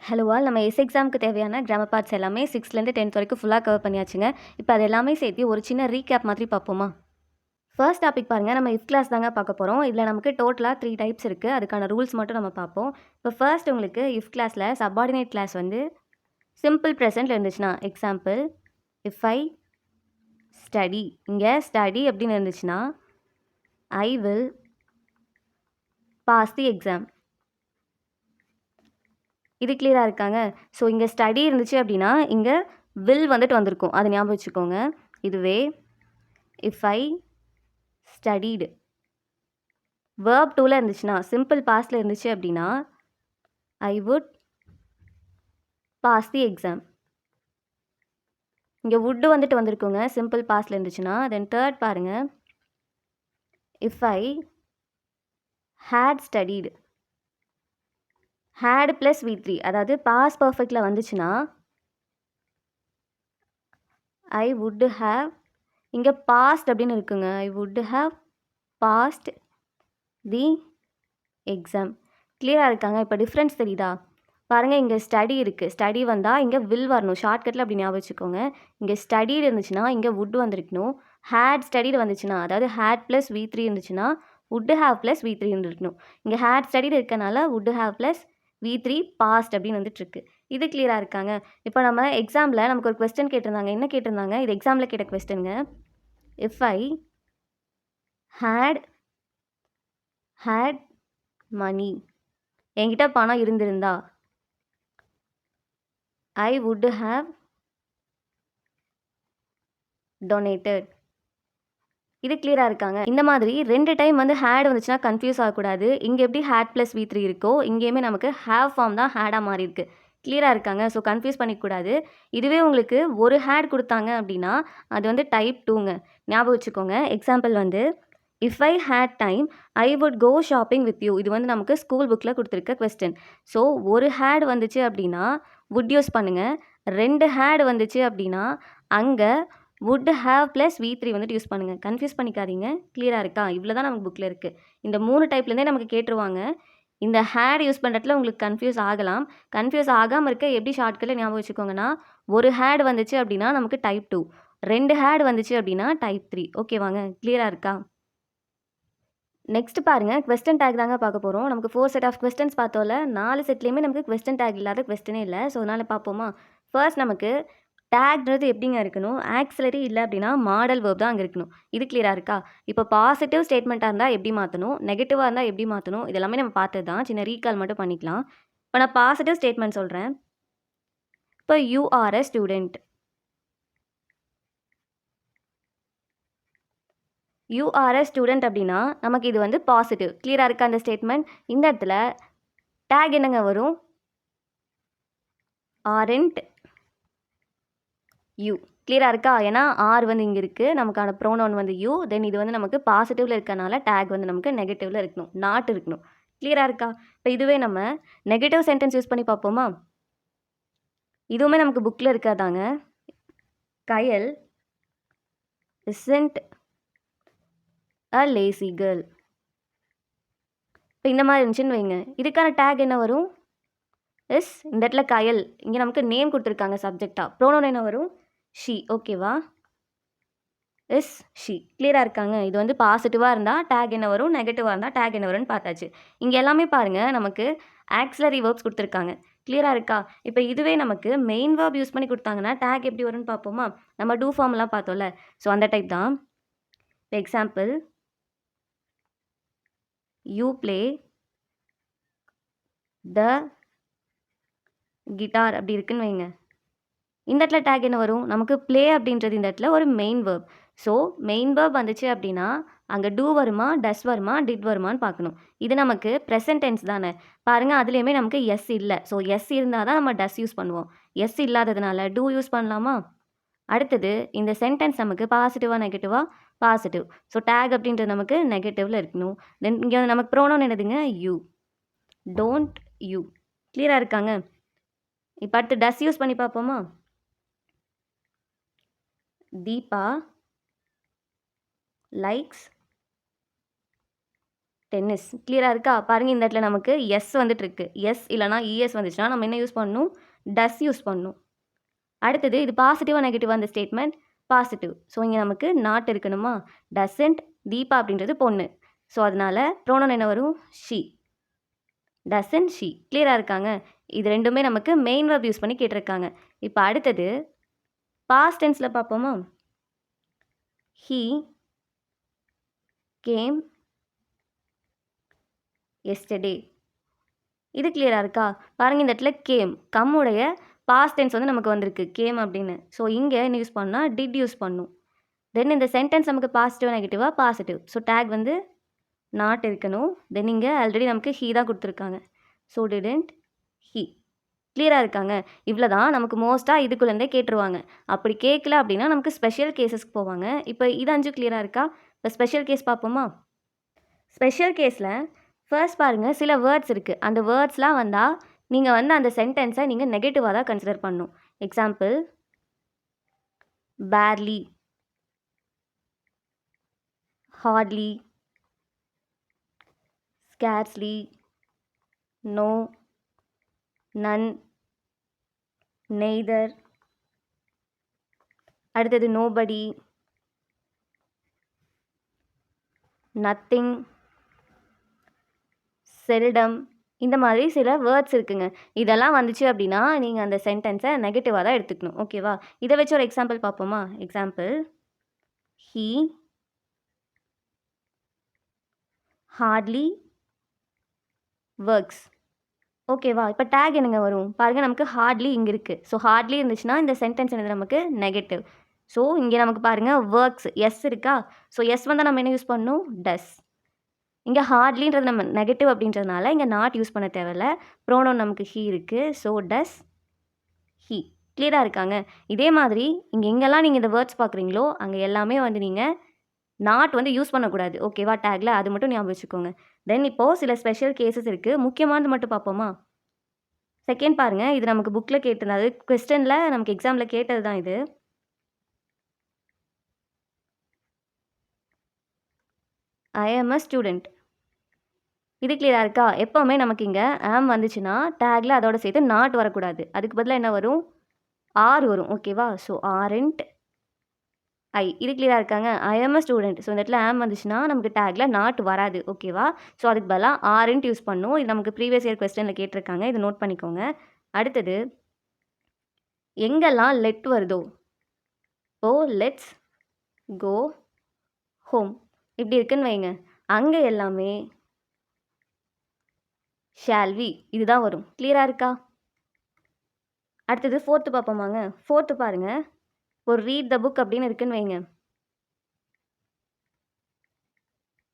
Hello all நம்ம எக்ஸாமுக்கு தேவையான கிராமர் பார்ட்ஸ் எல்லாமே 6லேருந்து 10th வரைக்கும் ஃபுல்லாக கவர் பண்ணியாச்சுங்க. இப்போ அது எல்லாமே சேர்த்து ஒரு சின்ன ரீகேப் மாதிரி பார்ப்போமா? ஃபர்ஸ்ட் டாபிக் பாருங்கள், நம்ம இஃப் கிளாஸ் தாங்க பார்க்க போகிறோம். இதில் நமக்கு டோட்டலாக 3 டைப்ஸ் இருக்குது. அதுக்கான ரூல்ஸ் மட்டும் நம்ம பார்ப்போம். இப்போ ஃபர்ஸ்ட் உங்களுக்கு இஃப் கிளாஸில் சப்பார்டினேட் கிளாஸ் வந்து சிம்பிள் ப்ரெசென்ட்டில் இருந்துச்சுன்னா, எக்ஸாம்பிள் இஃப் ஐ ஸ்டடி, இங்கே ஸ்டடி அப்படின்னு இருந்துச்சுன்னா I will pass the exam. இது கிளியராக இருக்காங்க? ஸோ இங்கே ஸ்டடி இருந்துச்சு அப்படின்னா இங்கே வில் வந்துட்டு வந்திருக்கும், அதை ஞாபகம் வச்சுக்கோங்க. இதுவே இஃப் ஐ ஸ்டடீடு வேர்ப் 2ல் இருந்துச்சுன்னா, சிம்பிள் பாஸ்டில் இருந்துச்சு அப்படின்னா I would pass the exam. இங்கே வுட்டு வந்துட்டு வந்திருக்குங்க சிம்பிள் பாஸ்டில் இருந்துச்சுன்னா. தென் தேர்ட் பாருங்கள், if I had studied had plus V3, அதாவது பாஸ் பர்ஃபெக்டில் வந்துச்சுன்னா ஐ வுட் ஹேவ், இங்கே பாஸ்ட் அப்படின்னு இருக்குங்க, I would have passed the exam. கிளியராக இருக்காங்க? இப்போ டிஃப்ரென்ஸ் தெரியுதா பாருங்கள். இங்கே ஸ்டடி இருக்குது, ஸ்டடி வந்தால் இங்கே வில் வரணும், ஷார்ட்கட்டில் அப்படி ஞாபகம் வச்சுக்கோங்க. இங்கே ஸ்டடிடு இருந்துச்சுன்னா இங்கே வுட் வந்திருக்கணும். ஹேட் ஸ்டடிடு வந்துச்சுன்னா, அதாவது ஹேட் ப்ளஸ் V3 இருந்துச்சுன்னா வுட் ஹேவ் ப்ளஸ் V3 இருந்துருக்கணும். இங்கே ஹேட் ஸ்டடிடு இருக்கனால would have plus V3 past அப்படின்னு வந்துட்டுருக்கு. இது கிளியராக இருக்காங்க? இப்போ நம்ம எக்ஸாமில் நமக்கு ஒரு கொஸ்டின் கேட்டிருந்தாங்க. என்ன கேட்டிருந்தாங்க? இது எக்ஸாமில் கேட்ட கொஸ்டினுங்க. இஃப் ஐ ஹேட் மணி, என்கிட்ட பணம் இருந்திருந்தா ஐ வுட் ஹேவ் டொனேட்டட். இது கிளியராக இருக்காங்க? இந்த மாதிரி 2 டைம் வந்து ஹேட் வந்துச்சுன்னா கன்ஃபியூஸ் ஆகக்கூடாது. இங்கே எப்படி ஹேட் ப்ளஸ் V3 இருக்கோ இங்கேயுமே நமக்கு ஹேவ் ஃபார்ம் தான் ஹேடாக மாறி இருக்கு. கிளியராக இருக்காங்க? ஸோ கன்ஃபியூஸ் பண்ணிக்கூடாது. இதுவே உங்களுக்கு ஒரு ஹேட் கொடுத்தாங்க அப்படின்னா அது வந்து டைப் 2ங்க, ஞாபகம் வச்சுக்கோங்க. எக்ஸாம்பிள் வந்து if I had time I would go shopping with you. இது வந்து நமக்கு ஸ்கூல் புக்கில் கொடுத்துருக்க கொஸ்டின். ஸோ ஒரு ஹேட் வந்துச்சு அப்படின்னா வுட் யூஸ் பண்ணுங்கள். 2 ஹேட் வந்துச்சு அப்படின்னா அங்கே வுட் ஹேவ் ப்ளஸ் V3 வந்துட்டு யூஸ் பண்ணுங்கள். கன்ஃபியூஸ் பண்ணிக்காதீங்க. கிளியராக இருக்கா? இவ்வளோ தான் நமக்கு புக்கில் இருக்குது. இந்த 3 டைப்லேருந்தே நமக்கு கேட்டுருவாங்க. இந்த ஹேட் யூஸ் பண்ணுறதுல உங்களுக்கு கன்ஃபியூஸ் ஆகலாம். கன்ஃபியூஸ் ஆகாமல் இருக்க எப்படி ஷார்ட்கட்டில் ஞாபகம் வச்சுக்கோங்கன்னா, ஒரு ஹேட் வந்துச்சு அப்படின்னா நமக்கு டைப் 2, 2 ஹேட் வந்துச்சு அப்படின்னா டைப் 3. ஓகேவாங்க? கிளியராக இருக்கா? நெக்ஸ்ட் பாருங்கள், கொஸ்டின் டேக் தாங்க பார்க்க போகிறோம். நமக்கு 4 செட் ஆஃப் கொஸ்டின்ஸ் பார்த்தோம்ல, 4 செட்லேயுமே நமக்கு கொஸ்டின் டேக் இல்லாத கொஸ்டினே இல்லை. ஸோ அதனால் பார்ப்போமா? ஃபர்ஸ்ட் நமக்கு டேக்ன்றது எப்படிங்க இருக்கணும்? ஆக்ஸிலரி இல்லை அப்படின்னா மாடல் வேர்ப் தான் அங்கே இருக்கணும். இது கிளியராக இருக்கா? இப்போ பாசிட்டிவ் ஸ்டேட்மெண்ட்டாக இருந்தால் எப்படி மாற்றணும், நெகட்டிவாக இருந்தால் எப்படி மாற்றணும், இதெல்லாமே நம்ம பார்த்தது தான். சின்ன ரீகால் மட்டும் பண்ணிக்கலாம். இப்போ நான் பாசிட்டிவ் ஸ்டேட்மெண்ட் சொல்கிறேன். இப்போ you are a student, you are a student அப்படின்னா நமக்கு இது வந்து பாசிட்டிவ். கிளியராக இருக்கா அந்த ஸ்டேட்மெண்ட்? இந்த இடத்துல டேக் என்னங்க வரும்? ஆர்என்ட் யூ. கிளியராக இருக்கா? ஏன்னா ஆர் வந்து இங்கே இருக்குது, நமக்கான ப்ரோனவுன் வந்து யூ. தென் இது வந்து நமக்கு பாசிட்டிவில் இருக்கனால டேக் வந்து நமக்கு நெகட்டிவில் இருக்கணும், நாட் இருக்கணும். கிளியராக இருக்கா? இப்போ இதுவே நம்ம நெகட்டிவ் சென்டென்ஸ் யூஸ் பண்ணி பார்ப்போமா? இதுவுமே நமக்கு புக்கில் இருக்காதாங்க. கயல் isn't a lazy girl. இப்போ இந்த மாதிரி இருந்துச்சுன்னு வைங்க, இதுக்கான டேக் என்ன வரும்? எஸ். இந்த இடத்துல கயல், இங்கே நமக்கு நேம் கொடுத்துருக்காங்க சப்ஜெக்டாக. ப்ரோனவுன் என்ன வரும்? ஷி. ஓகேவா? Yes she. கிளியராக இருக்காங்க? இது வந்து பாசிட்டிவாக இருந்தால் டேக் என்ன வரும், நெகட்டிவாக இருந்தால் டேக் என்ன வரும்னு பார்த்தாச்சு. இங்கே எல்லாமே பாருங்கள், நமக்கு ஆக்ஸிலரி வேர்ப்ஸ் கொடுத்துருக்காங்க. கிளியராக இருக்கா? இப்போ இதுவே நமக்கு மெயின் வேர்ப் யூஸ் பண்ணி கொடுத்தாங்கன்னா டேக் எப்படி வரும்னு பார்ப்போமா? நம்ம டூ ஃபார்ம்லாம் பார்த்தோம்ல, ஸோ அந்த டைப் தான். இப்போ example, you play the guitar அப்படி இருக்குன்னு வைங்க. இந்த இடத்துல டேக் என்ன வரும்? நமக்கு ப்ளே அப்படின்றது இந்த இடத்துல ஒரு main verb. So main verb வந்துச்சு அப்படின்னா அங்கே டூ வருமா, டஸ் வருமா, டிட் வருமானு பார்க்கணும். இது நமக்கு ப்ரெசன்ட் டென்ஸ் தானே. பாருங்கள், அதுலேயுமே நமக்கு எஸ் இல்லை. ஸோ எஸ் இருந்தால் தான் நம்ம டஸ் யூஸ் பண்ணுவோம். எஸ் இல்லாததுனால டூ யூஸ் பண்ணலாமா? அடுத்தது இந்த சென்டென்ஸ் நமக்கு பாசிட்டிவாக நெகட்டிவாக? பாசிட்டிவ். ஸோ டேக் அப்படின்றது நமக்கு நெகட்டிவில் இருக்கணும். தென் இங்கே நமக்கு ப்ரோனவுன் என்னதுங்க? யூ. Don't you. கிளியராக இருக்காங்க? இப்போ அடுத்து டஸ் யூஸ் பண்ணி பார்ப்போமா? Deepa likes tennis. கிளியரா இருக்கா? பாருங்க இந்த இடத்துல நமக்கு எஸ் வந்துட்டு இருக்கு. எஸ் இல்லனா இஎஸ் வந்துச்சுன்னா நம்ம என்ன யூஸ் பண்ணணும்? டஸ் யூஸ் பண்ணணும். அடுத்தது இது பாசிட்டிவா நெகட்டிவா அந்த ஸ்டேட்மெண்ட்? பாசிட்டிவ். ஸோ இங்க நமக்கு நாட் இருக்கணுமா? டசன்ட் தீபா அப்படின்றது பொண்ணு. ஸோ அதனால ப்ரோனவுன் என்ன வரும்? ஷி. Doesn't she. கிளியரா இருக்காங்க? இது ரெண்டுமே நமக்கு மெயின் வெர்ப் யூஸ் பண்ணி கேட்டிருக்காங்க. இப்போ அடுத்தது பாஸ்ட் டென்ஸ்ல பார்ப்போமா? He came yesterday. இது கிளியரா இருக்கா? பாருங்க இந்த இடத்துல கேம் கம்முடைய பாஸ்ட் டென்ஸ் வந்து நமக்கு வந்திருக்கு கேம் அப்படின்னு. ஸோ இங்கே என்ன யூஸ் பண்ணால் டிட் யூஸ் பண்ணும். தென் இந்த சென்டென்ஸ் நமக்கு பாசிட்டிவ் நெகட்டிவா? பாசிட்டிவ். ஸோ டேக் வந்து நாட் இருக்கணும். தென் இங்கே ஆல்ரெடி நமக்கு ஹீ தான் கொடுத்துருக்காங்க. So didn't he. கிளியராக இருக்காங்க? இவ்வளோ தான் நமக்கு மோஸ்ட்டாக இதுக்குள்ளேருந்தே கேட்டுருவாங்க. அப்படி கேட்கல அப்படின்னா நமக்கு ஸ்பெஷல் கேஸஸ்க்கு போவாங்க. இப்போ இது 5 கிளியராக இருக்கா? இப்போ ஸ்பெஷல் கேஸ் பார்ப்போமா? ஸ்பெஷல் கேஸில் ஃபர்ஸ்ட் பாருங்கள் சில வேர்ட்ஸ் இருக்குது. அந்த வேர்ட்ஸ்லாம் வந்தால் நீங்கள் வந்து அந்த சென்டென்ஸை நீங்கள் நெகட்டிவாக தான் கன்சிடர் பண்ணணும். Example barely, hardly, scarcely, no, none, neither. அடுத்தது நோபடி, நத்திங், செல்டம். இந்த மாதிரி சில வேர்ட்ஸ் இருக்குங்க. இதெல்லாம் வந்துச்சு அப்படின்னா நீங்கள் அந்த சென்டென்ஸை நெகட்டிவாக தான் எடுத்துக்கணும். ஓகேவா? இதை வச்சு ஒரு எக்ஸாம்பிள் பார்ப்போமா? Example he hardly works. ஓகேவா? இப்போ டேக் என்னங்க வரும்? பாருங்கள் நமக்கு ஹார்ட்லி இங்கே இருக்குது. ஸோ ஹார்ட்லி இருந்துச்சுன்னா இந்த சென்டென்ஸ் என்னது நமக்கு நெகட்டிவ். ஸோ இங்கே நமக்கு பாருங்கள் ஒர்க்ஸ் எஸ் இருக்கா? ஸோ எஸ் வந்தால் நம்ம என்ன யூஸ் பண்ணணும்? டஸ். இங்கே ஹார்ட்லின்றது நம்ம நெகட்டிவ் அப்படின்றதுனால இங்கே நாட் யூஸ் பண்ண தேவையில்ல. ப்ரோனவுன் நமக்கு ஹீ இருக்குது. So does he. கிளியராக இருக்காங்க? இதே மாதிரி இங்கே எங்கெல்லாம் நீங்கள் இந்த வேர்ட்ஸ் பார்க்குறீங்களோ அங்கே எல்லாமே வந்து நீங்கள் நாட் வந்து யூஸ் பண்ணக்கூடாது. ஓகேவா? டேக்கில் அது மட்டும் ஞாபகம் வச்சுக்கோங்க. தென் இப்போது சில ஸ்பெஷல் கேசஸ் இருக்குது. முக்கியமானது மட்டும் பார்ப்போமா? செகண்ட் பாருங்கள், இது நமக்கு புக்கில் கேட்டிருந்தது. கொஸ்டினில் நமக்கு எக்ஸாமில் கேட்டது தான் இது. ஐ ஆம் அ ஸ்டூடெண்ட். இது கிளியராக இருக்கா? எப்போவுமே நமக்கு இங்கே ஆம் வந்துச்சுன்னா டேக்கில் அதோட சேர்த்து நாட் வரக்கூடாது. அதுக்கு பதிலாக என்ன வரும்? ஆர் வரும். ஓகேவா? ஸோ ஆர்ன்ட் ஐ. இது கிளியராக இருக்காங்க? ஐ ஆம் அ ஸ்டூடெண்ட். ஸோ இந்த இடத்துல ஆம் வந்துச்சுன்னா நமக்கு டேக்கில் நாட் வராது. ஓகேவா? ஸோ அதுக்கு பதிலாக ஆர்ன்ட் யூஸ் பண்ணும். இது நமக்கு ப்ரீவியஸ் இயர் கொஸ்டினில் கேட்டிருக்காங்க. இது நோட் பண்ணிக்கோங்க. அடுத்தது எங்கெல்லாம் லெட் வருதோ, ஓ லெட்ஸ் கோ ஹோம் இப்படி இருக்குன்னு வைங்க, அங்கே எல்லாமே ஷால் வி இதுதான் வரும். கிளியராக இருக்கா? அடுத்தது ஃபோர்த்து பார்ப்போமாங்க? ஃபோர்த்து பாருங்கள், ஒரு ரீட் த புக் அப்படின்னு இருக்குன்னு வைங்க.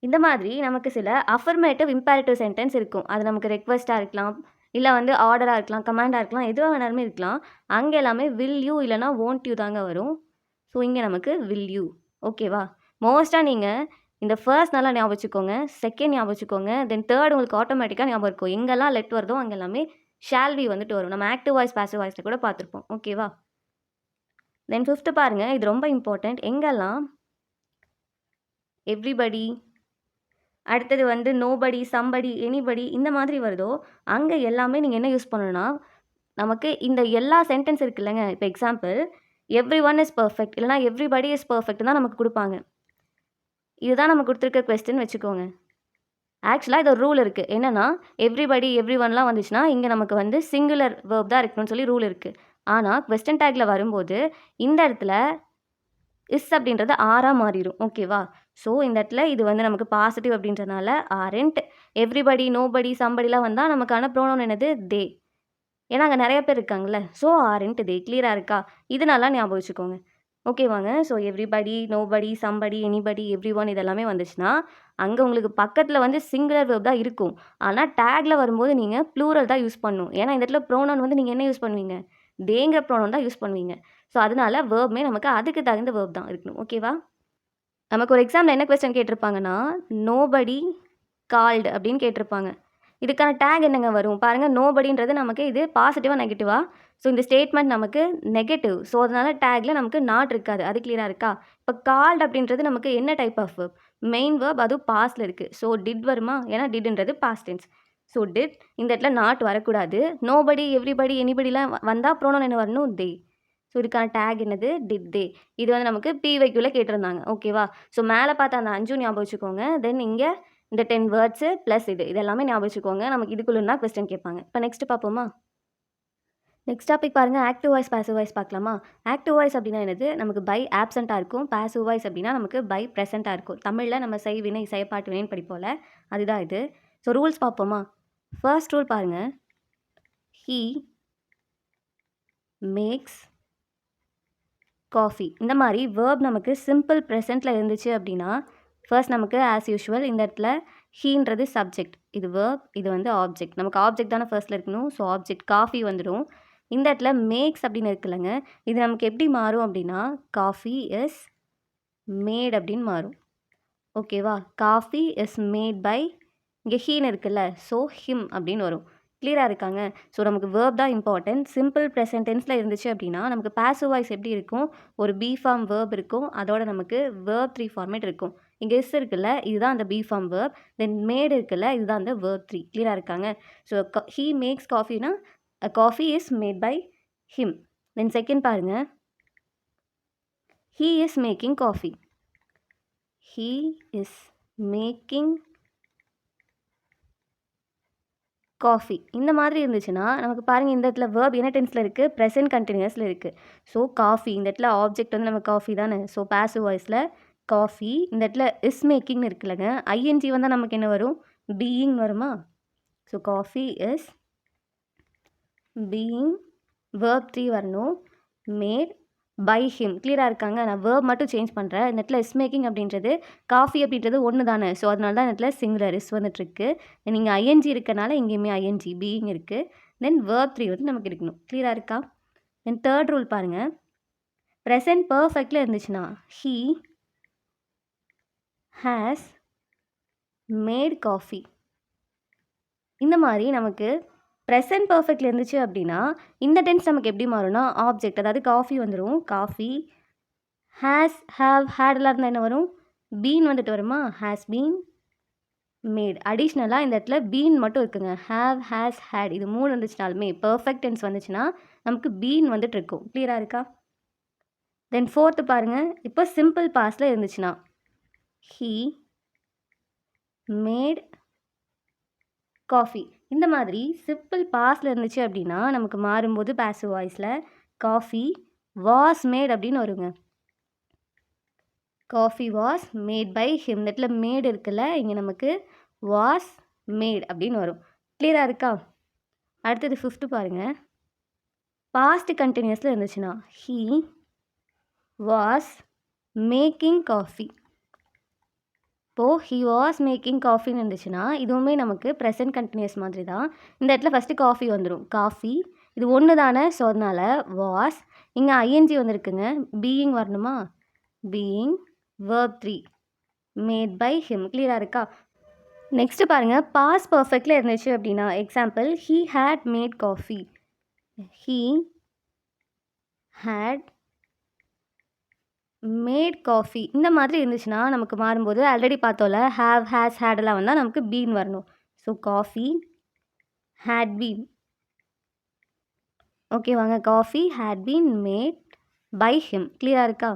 இந்த மாதிரி நமக்கு சில அஃபர்மேட்டிவ் இம்பேரேட்டிவ் சென்டென்ஸ் இருக்கும். அது நமக்கு ரெக்வெஸ்ட்டாக இருக்கலாம், இல்லை வந்து ஆர்டராக இருக்கலாம், கமாண்டாக இருக்கலாம், எதுவாக வேணாலுமே இருக்கலாம். அங்கே எல்லாமே வில் யூ இல்லைனா ஓன்ட் யூ தாங்க வரும். ஸோ இங்கே நமக்கு வில் யூ. ஓகேவா? மோஸ்ட்டாக நீங்கள் இந்த ஃபர்ஸ்ட் நல்லா ஞாபகம் வச்சுக்கோங்க, செகண்ட் ஞாபகம் வச்சுக்கோங்க, தென் தேர்ட் உங்களுக்கு ஆட்டோமேட்டிக்காக ஞாபகம் இருக்கும். எங்கெல்லாம் லெட் வருதோ அங்கே எல்லாமே ஷால் வி வந்துட்டு வரும். நம்ம ஆக்டிவ் வாய்ஸ் பாசிவ் வாய்ஸில் கூட பார்த்துருப்போம். ஓகேவா? தென் ஃபிஃப்த்து பாருங்கள், இது ரொம்ப இம்பார்ட்டண்ட். எங்கெல்லாம் எவ்ரிபடி, அடுத்தது வந்து நோபடி, சம்படி, எனிபடி இந்த மாதிரி வருதோ அங்கே எல்லாமே நீங்கள் என்ன யூஸ் பண்ணணும்னா, நமக்கு இந்த எல்லா சென்டென்ஸ் இருக்கு இல்லைங்க. இப்போ example every one is perfect இல்லைனா எவ்ரிபடி இஸ் பர்ஃபெக்ட் தான் நமக்கு கொடுப்பாங்க. இதுதான் நம்ம கொடுத்துருக்க கொஸ்டின் வச்சுக்கோங்க. ஆக்சுவலாக இது ஒரு ரூல் இருக்குது. என்னென்னா எவ்ரிபடி எவ்ரி ஒன்லாம் வந்துச்சுன்னா இங்கே நமக்கு வந்து சிங்குலர் வேர்ப் தான் இருக்கணும்னு சொல்லி ரூல் இருக்குது. ஆனால் கொஸ்டின் டேக்கில் வரும்போது இந்த இடத்துல இஸ் அப்படின்றது ஆராக மாறிடும். ஓகேவா? ஸோ இந்த இடத்துல இது வந்து நமக்கு பாசிட்டிவ் அப்படின்றனால ஆரண்ட். எவ்ரிபடி, நோபடி, சம்படிலாம் வந்தால் நமக்கான ப்ரோனவுன் என்னது? தே. ஏன்னா அங்கே நிறைய பேர் இருக்காங்கல்ல. So aren't they. கிளியராக இருக்கா? இது நல்லா ஞாபகம் வச்சுக்கோங்க. ஓகேவாங்க? So everybody, nobody, somebody, anybody, every one இதெல்லாமே வந்துச்சுன்னா அங்கே உங்களுக்கு பக்கத்தில் வந்து சிங்குலர் வேர்ப் தான் இருக்கும். ஆனால் டேக்கில் வரும்போது நீங்கள் ப்ளூரல் தான் யூஸ் பண்ணணும். ஏன்னா இந்த இடத்துல ப்ரோனவுன் வந்து நீங்கள் என்ன யூஸ் பண்ணுவீங்க? தேங்கிற ப்ரோனவுன் தான் யூஸ் பண்ணுவீங்க. ஸோ அதனால வேர்ப்மே நமக்கு அதுக்கு தகுந்த வேர்ப் தான் இருக்கணும். ஓகேவா? நமக்கு ஒரு எக்ஸாமில் என்ன கொஸ்டின் கேட்டிருப்பாங்கன்னா, நோபடி கால்டு அப்படின்னு கேட்டிருப்பாங்க. இதுக்கான டேக் என்னங்க வரும்? பாருங்கள், நோபடின்றது நமக்கு இது பாசிட்டிவா நெகட்டிவா? ஸோ இந்த ஸ்டேட்மெண்ட் நமக்கு நெகட்டிவ். ஸோ அதனால டேக்கில் நமக்கு நாட் இருக்காது. அது கிளியராக இருக்கா? இப்போ கால்டு அப்படின்றது நமக்கு என்ன type of verb? Main verb அதுவும் பாஸ்டில் இருக்குது. ஸோ டிட் வருமா? ஏன்னா டிட்ன்றது பாஸ்ட் டென்ஸ். ஸோ டிட் இந்த இடத்துல நாட் வரக்கூடாது. நோபடி, எவ்ரிபடி, எனிபடிலாம் வந்தால் ப்ரோனவுன் என்ன வரணும்? தே. ஸோ இதுக்கான டேக் என்னது? Did they. இது வந்து நமக்கு பிவைக்யூவில் கேட்டிருந்தாங்க. ஓகேவா? ஸோ மேலே பார்த்த அந்த 5 ஞாபகம் வச்சுக்கோங்க. தென் இங்கே இந்த 10 வேர்ட்ஸு ப்ளஸ் இது எல்லாமே ஞாபகம் வச்சுக்கோங்க. நமக்கு இதுக்குள்ளே கொஸ்டின் கேட்பாங்க. இப்போ நெக்ஸ்ட் பார்ப்போமா? நெக்ஸ்ட் டாபிக் பாருங்கள். ஆக்டிவ் வாய்ஸ் பாசிவ் வாய்ஸ் பார்க்கலாமா? ஆக்டிவ் வாய்ஸ் அப்படின்னா என்னது? நமக்கு பை ஆப்சண்ட்டாக இருக்கும். பாசிவ் வாய்ஸ் அப்படின்னா நமக்கு பை ப்ரெசென்ட்டாக இருக்கும். தமிழில் நம்ம செய்வினை செயற்பாட்டு வினைன்னு படிப்போல அதுதான் இது. ஸோ ரூல்ஸ் பார்ப்போமா? ஃபர்ஸ்ட் ரூல் பாருங்கள். He maths coffee. இந்த மாதிரி வேர்ப் நமக்கு சிம்பிள் ப்ரெசென்ட்டில் இருந்துச்சு அப்படின்னா ஃபர்ஸ்ட் நமக்கு ஆஸ் யூஷுவல் இந்த இடத்துல ஹீன்றது சப்ஜெக்ட், இது வேர்ப், இது வந்து ஆப்ஜெக்ட். நமக்கு ஆப்ஜெக்ட் தானே ஃபர்ஸ்ட்டில் இருக்கணும். ஸோ ஆப்ஜெக்ட் காஃபி வந்துடும். இந்த இடத்துல மேக்ஸ் அப்படின்னு இருக்குல்லங்க, இது நமக்கு எப்படி மாறும் அப்படின்னா காஃபி இஸ் மேட் அப்படின்னு மாறும். ஓகேவா? காஃபி இஸ் மேட் பை, இங்கே ஹீன் இருக்குல்ல, ஸோ ஹிம் அப்படின்னு வரும். கிளியராக இருக்காங்க? ஸோ நமக்கு வேர்ப் தான் இம்பார்ட்டன்ட். சிம்பிள் ப்ரெசென்ட் டென்ஸில் இருந்துச்சு அப்படின்னா நமக்கு பாசிவ் வாய்ஸ் எப்படி இருக்கும்? ஒரு பி ஃபார்ம் வேர்ப் இருக்கும், அதோட நமக்கு வேர்ப் 3 ஃபார்மேட் இருக்கும். இங்கே இஸ் இருக்குல்ல, இதுதான் அந்த B form verb. Then made இருக்குல்ல, இதுதான் அந்த வேர்ப் 3. கிளியராக இருக்காங்க? ஸோ ஹீ மேக்ஸ் காஃபினா coffee is made by him. Then second பாருங்க, he is making coffee. He is making coffee. இந்த மாதிரி இருந்துச்சுன்னா நமக்கு பாருங்கள், இந்த இடத்துல வேர்ப் என்ன டென்ஸில் இருக்குது? ப்ரெசென்ட் கண்டினியூஸில் இருக்குது. ஸோ காஃபி, இந்த இடத்துல ஆப்ஜெக்ட் வந்து நம்ம காஃபி தானே. ஸோ பாசிவ் வாய்ஸில் காஃபி, இந்த இடத்துல இஸ் மேக்கிங்னு இருக்குல்லங்க, ஐஎன்ஜி வந்தால் நமக்கு என்ன வரும்? பீயிங் வருமா? So coffee is being, verb 3 வரணும். Made by him. கிளியராக இருக்காங்க? நான் வேர்ப் மட்டும் சேஞ்ச் பண்ணுறேன். இந்த இடத்துல இஸ் மேக்கிங் அப்படின்றது காஃபி அப்படின்றது ஒன்று தானே. ஸோ அதனால தான் இந்த இடத்துல சிங்குலர் இஸ் வந்துட்டுருக்கு. நீங்கள் ஐஎன்ஜி இருக்கனால இங்கேயுமே ஐஎன்ஜி பீயிங் இருக்குது. தென் வேர்ப் 3 வந்து நமக்கு இருக்கணும். கிளியராக இருக்கா? தென் தேர்ட் ரூல் பாருங்கள். ப்ரெசென்ட் பர்ஃபெக்டில் இருந்துச்சுன்னா ஹீ ஹேஸ் மேட் காஃபி. இந்த மாதிரி நமக்கு ப்ரெசென்ட் பர்ஃபெக்டில் இருந்துச்சு அப்படின்னா இந்த டென்ஸ் நமக்கு எப்படி மாறும்னா ஆப்ஜெக்ட், அதாவது காஃபி வந்துடும். காஃபி, ஹேஸ், ஹேவ், ஹேடெல்லாம் இருந்தால் என்ன வரும்? பீன் வந்துட்டு வருமா? Has been made. அடிஷ்னலாக இந்த இடத்துல பீன் மட்டும் இருக்குங்க. ஹேவ், ஹேஸ், ஹேட் இது 3 வந்துச்சுனாலுமே பர்ஃபெக்ட் டென்ஸ் வந்துச்சுன்னா நமக்கு பீன் வந்துட்டு இருக்கும். கிளியராக இருக்கா? தென் ஃபோர்த்து பாருங்கள். இப்போ சிம்பிள் பாஸ்டில் இருந்துச்சுன்னா ஹீ மேட் காஃபி. இந்த மாதிரி சிம்பிள் பாஸ்டில் இருந்துச்சு அப்படின்னா நமக்கு மாறும்போது பாசிவ் வாய்ஸில் காஃபி வாஸ் மேட் அப்படின்னு வருங்க. Coffee was made by him. இந்த இடத்துல மேட் இருக்குல்ல, இங்கே நமக்கு வாஸ் மேட் அப்படின்னு வரும். கிளியராக இருக்கா? அடுத்தது ஃபிஃப்த்து பாருங்கள். பாஸ்ட் கண்டினியூஸில் இருந்துச்சுன்னா ஹீ வாஸ் மேக்கிங் காஃபி. இப்போது ஹி வாஸ் மேக்கிங் காஃபின்னு இருந்துச்சுன்னா இதுவுமே நமக்கு ப்ரெசென்ட் கண்டினியூஸ் மாதிரி தான். இந்த இடத்துல ஃபஸ்ட்டு காஃபி வந்துடும். காஃபி இது ஒன்று தானே. ஸோ அதனால் வாஸ், இங்கே ஐஎன்ஜி வந்துருக்குங்க, பீயிங் வரணுமா? Being verb 3 made by him. கிளியராக இருக்கா? நெக்ஸ்ட்டு பாருங்கள். பாஸ் பர்ஃபெக்டில் இருந்துச்சு அப்படின்னா example he had made coffee. He had made coffee. இந்த மாதிரி இருந்துச்சுன்னா நமக்கு மாறும்போது ஆல்ரெடி பார்த்தோம்ல ஹேவ், ஹேஸ், ஹேடெல்லாம் வந்தால் நமக்கு பீன் வரணும். So coffee had been. Okay வாங்க, coffee had been made by him. கிளியராக இருக்கா?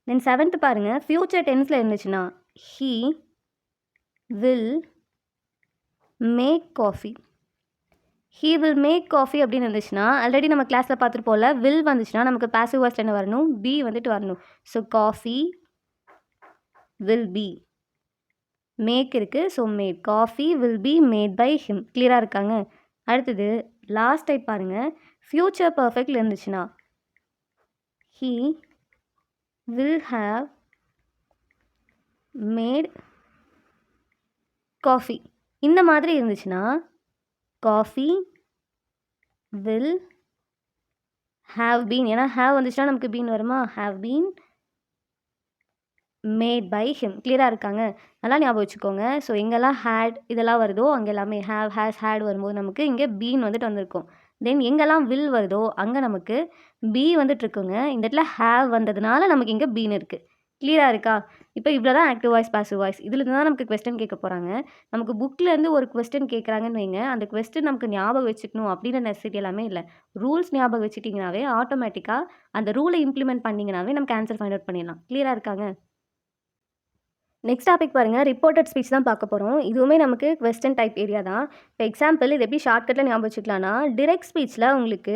தென் செவன்த்து பாருங்கள். ஃப்யூச்சர் டென்ஸில் இருந்துச்சுன்னா he will make coffee. He will make coffee அப்படின்னு இருந்துச்சுன்னா ஆல்ரெடி நம்ம கிளாஸில் பார்த்துட்டு போல வில் வந்துச்சுன்னா நமக்கு பாசிவ் வாய்ஸில் என்ன வரணும்? பி வந்துட்டு வரணும். So coffee will be. Make இருக்குது, so made. Coffee will be made by him. கிளியராக இருக்காங்க? அடுத்தது லாஸ்ட் டைப் பாருங்கள். ஃப்யூச்சர் பர்ஃபெக்டில் இருந்துச்சுன்னா he will have made coffee. இந்த மாதிரி இருந்துச்சுன்னா காஃபி வில் ஹாவ் பீன். ஏன்னா ஹேவ் வந்துச்சுன்னா நமக்கு பீன் வருமா? Have been made by him. கிளியராக இருக்காங்க? நல்லா ஞாபகம் வச்சுக்கோங்க. ஸோ எங்கெல்லாம் ஹேட் இதெல்லாம் வருதோ அங்கே எல்லாமே ஹேவ், ஹேஸ், ஹேட் வரும்போது நமக்கு இங்கே பீன் வந்துட்டு வந்திருக்கும். தென் எங்கெல்லாம் வில் வருதோ அங்கே நமக்கு பி வந்துட்டு இருக்குங்க. இந்த இடத்துல ஹேவ் வந்ததுனால நமக்கு இங்கே பீன் இருக்குது. கிளியராக இருக்கா? இப்போ இவ்வளோ தான் ஆக்டிவ் வாய்ஸ், பாசிவ் வாய்ஸ். இதிலிருந்து தான் நமக்கு கொஸ்டின் கேட்க போறாங்க. நமக்கு புக்லேருந்து ஒரு கொஸ்டின் கேட்குறாங்கன்னு வைங்க, அந்த கொஸ்டின் நமக்கு ஞாபகம் வச்சுக்கணும் அப்படின்ற நெசசிட்டி எல்லாமே இல்ல. ரூல்ஸ் ஞாபகம் வச்சுட்டீங்கனாவே ஆட்டோமேட்டிக்கா அந்த ரூலை இம்ப்ளிமெண்ட் பண்ணீங்கனாவே நமக்கு ஆன்சர் ஃபைண்ட் அவுட் பண்ணிடலாம். கிளியரா இருக்காங்க? நெக்ஸ்ட் டாபிக் பாருங்க. ரிப்போர்ட்டட் ஸ்பீச் தான் பார்க்க போறோம். இதுவுமே நமக்கு கொஸ்டின் டைப் ஏரியா தான். இப்போ எக்ஸாம்பிள் இது எப்படி ஷார்ட்கட்ல ஞாபகம் வச்சுக்கலாம்னா, டிரெக்ட் ஸ்பீச்ல உங்களுக்கு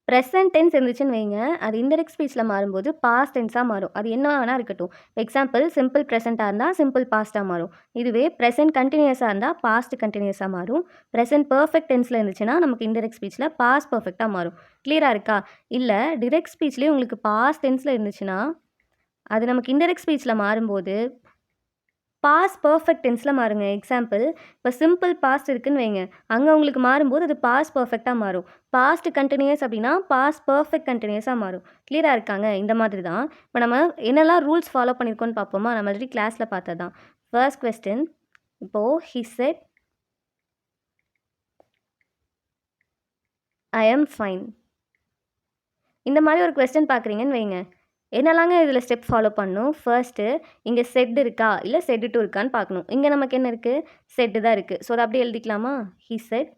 ப்ரெசன்ட் டென்ஸ் இருந்துச்சுன்னு வைங்க, அது இன்டெரக்ட் ஸ்பீச்ல மாறும்போது பாஸ்ட் டென்ஸா மாறும். அது என்ன வேணா இருக்கட்டும். எக்ஸாம்பிள் சிம்பிள் ப்ரெசென்ட்டா இருந்தா சிம்பிள் பாஸ்ட்டா மாறும். இதுவே ப்ரெசென்ட் கன்டினியூஸா இருந்தா பாஸ்ட் கன்டினியூஸா மாறும். ப்ரெசென்ட் பெர்ஃபெக்ட் டென்ஸ்ல இருந்துச்சுன்னா நமக்கு இன்டெரக்ட் ஸ்பீச்ல பாஸ்ட் பெர்ஃபெக்ட்டா மாறும். கிளியரா இருக்கா? இல்ல டிரெக்ட் ஸ்பீச்லயே உங்களுக்கு பாஸ்ட் டென்ஸ்ல இருந்துச்சுன்னா, அது நமக்கு இன்டெரக்ட் ஸ்பீச்ல மாறும்போது பாஸ்ட் பெர்ஃபெக்ட் டென்ஸ்ல மாறுங்க. எக்ஸாம்பிள் இப்போ சிம்பிள் பாஸ்ட் இருக்குன்னு வைங்க, அங்கே உங்களுக்கு மாறும்போது அது பாஸ்ட் பெர்ஃபெக்டாக மாறும். பாஸ்ட் கண்டினியூஸ் அப்படின்னா பாஸ்ட் பெர்ஃபெக்ட் கண்டினியூஸாக மாறும். கிளியராக இருக்காங்க? இந்த மாதிரி தான். இப்போ நம்ம என்னெல்லாம் ரூல்ஸ் ஃபாலோ பண்ணியிருக்கோன்னு பார்ப்போமா? நம்ம ஆல்ரெடி கிளாஸில் பார்த்தது தான். ஃபர்ஸ்ட் கொஸ்டின், இப்போது he said I am fine. இந்த மாதிரி ஒரு கொஸ்டின் பார்க்குறீங்கன்னு வைங்க, என்னலாங்க இதில் ஸ்டெப் ஃபாலோ பண்ணணும்? ஃபர்ஸ்ட்டு இங்கே செட் இருக்கா இல்லை செட் டூ இருக்கான்னு பார்க்கணும். இங்கே நமக்கு என்ன இருக்குது? செட்டு தான் இருக்குது. ஸோ அதை அப்படியே எழுதிக்கலாமா? He said.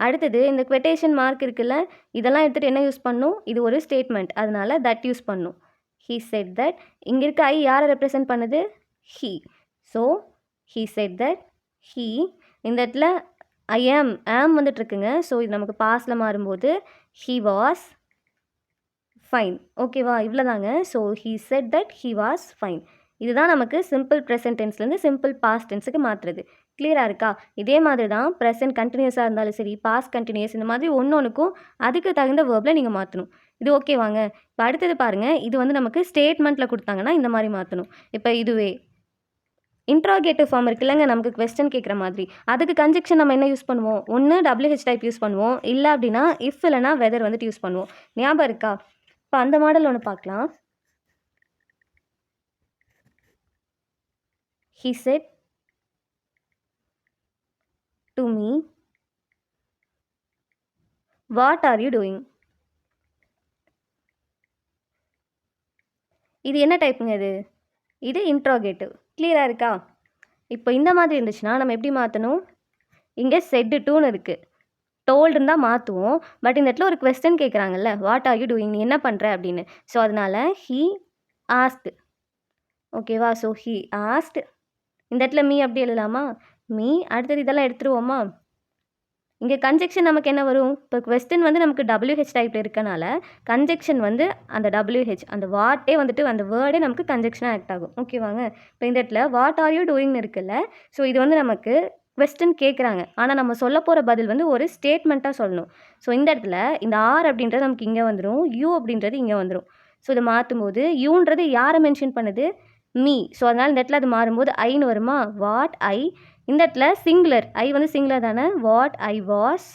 அடுத்தது இந்த குவெட்டேஷன் மார்க் இருக்குல்ல, இதெல்லாம் எடுத்துகிட்டு என்ன யூஸ் பண்ணணும்? இது ஒரு ஸ்டேட்மெண்ட், அதனால தட் யூஸ் பண்ணணும். He said that. இங்கே இருக்க ஐ யாரை ரெப்ரசன்ட் பண்ணுது? He. So he said that he. இந்த இடத்துல ஐ ஆம் வந்துட்டு இருக்குங்க. ஸோ இது நமக்கு பாஸ்டில் மாறும்போது ஹி வாஸ் ஃபைன். ஓகேவா? இவ்வளோதாங்க. So he set that he was fine. இதுதான் நமக்கு சிம்பிள் ப்ரெசன்ட் டென்ஸ்லேருந்து சிம்பிள் பாஸ்ட் டென்ஸுக்கு மாற்றுறது. கிளியராக இருக்கா? இதே மாதிரி தான் ப்ரெசன்ட் கண்டினியூஸாக இருந்தாலும் சரி, பாஸ்ட் கண்டினியூஸ், இந்த மாதிரி ஒன்றுக்கும் அதுக்கு தகுந்த வேர்பில் நீங்கள் மாற்றணும். இது ஓகேவாங்க? இப்போ அடுத்தது பாருங்கள். இது வந்து நமக்கு ஸ்டேட்மெண்ட்டில் கொடுத்தாங்கன்னா இந்த மாதிரி மாற்றணும். இப்போ இதுவே இன்ட்ராகேட்டிவ் ஃபார்ம் இருக்குல்லங்க, நமக்கு கொஸ்டின் கேட்குற மாதிரி, அதுக்கு கன்ஜெக்ஷன் நம்ம என்ன யூஸ் பண்ணுவோம்? ஒன்று WH டைப் யூஸ் பண்ணுவோம், இல்லை அப்படின்னா இஃப் இல்லைனா வெதர் வந்துட்டு யூஸ் பண்ணுவோம். ஞாபகம் இருக்கா? இப்போ அந்த மாடல் ஒன்று பார்க்கலாம். He said to me, what are you doing? இது என்ன டைப்புங்க இது? இது இன்ட்ராகேட்டிவ். கிளியராக இருக்கா? இப்போ இந்த மாதிரி இருந்துச்சுன்னா நம்ம எப்படி மாற்றணும்? இங்கே செட் டூன்னு இருக்குது. டோல்டுன்னு தான் மாற்றுவோம். பட் இந்த இடத்துல ஒரு கொஸ்டின் கேட்குறாங்கல்ல, வாட் ஆர் யூ டூயிங், நீ என்ன பண்ணுற அப்படின்னு. ஸோ அதனால் ஹீ ஆஸ்க்டு. ஓகேவா? So he asked. இந்த இடத்துல மீ அப்படி எழுதலாமா? மீ. அடுத்தது இதெல்லாம் எடுத்துருவோமா? இங்கே கன்ஜெக்ஷன் நமக்கு என்ன வரும்? இப்போ கொஸ்டின் வந்து நமக்கு WH டைப்பில் இருக்கனால கன்ஜெக்ஷன் வந்து அந்த WH, அந்த வாட்டே வந்துட்டு அந்த வேர்டே நமக்கு கன்ஜெக்ஷனாக ஆக்ட் ஆகும். ஓகேவாங்க? இப்போ இந்த இடத்துல வாட் ஆர் யூ டூயிங்னு இருக்குல்ல, ஸோ இது வந்து நமக்கு கொஸ்டின் கேட்குறாங்க. ஆனால் நம்ம சொல்ல போகிற பதில் வந்து ஒரு ஸ்டேட்மெண்ட்டாக சொல்லணும். ஸோ இந்த இடத்துல இந்த ஆர் அப்படின்றது நமக்கு இங்கே வந்துடும், யூ அப்படின்றது இங்கே வந்துடும். ஸோ இதை மாற்றும் போது யூன்றது யாரை மென்ஷன் பண்ணுது? மீ. ஸோ அதனால் இந்த இடத்துல அது மாறும்போது ஐன்னு வருமா? What I. இந்த இடத்துல சிங்குலர், ஐ வந்து சிங்குலர் தானே? What I was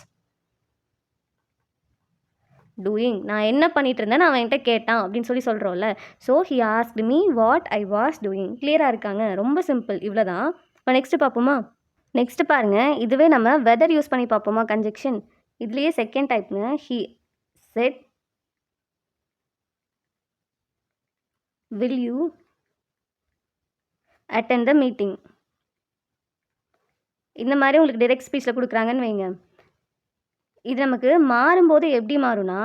doing. நான் என்ன பண்ணிட்டு இருந்தேன் அவன் என்கிட்ட கேட்டான் அப்படின்னு சொல்கிறோம்ல. So he asked me what I was doing. கிளியராக இருக்காங்க? ரொம்ப சிம்பிள். இவ்வளோ தான். இப்போ நெக்ஸ்ட்டு பார்ப்போமா? நெக்ஸ்ட்டு பாருங்கள். இதுவே நம்ம வெதர் யூஸ் பண்ணி பார்ப்போமா? கன்ஜெக்ஷன் இதுலேயே செகண்ட் டைப்புங்க. He said will you attend the meeting. இந்த மாதிரி உங்களுக்கு டைரெக்ட் ஸ்பீச்சில் கொடுக்குறாங்கன்னு வைங்க. இது நமக்கு மாறும்போது எப்படி மாறும்னா,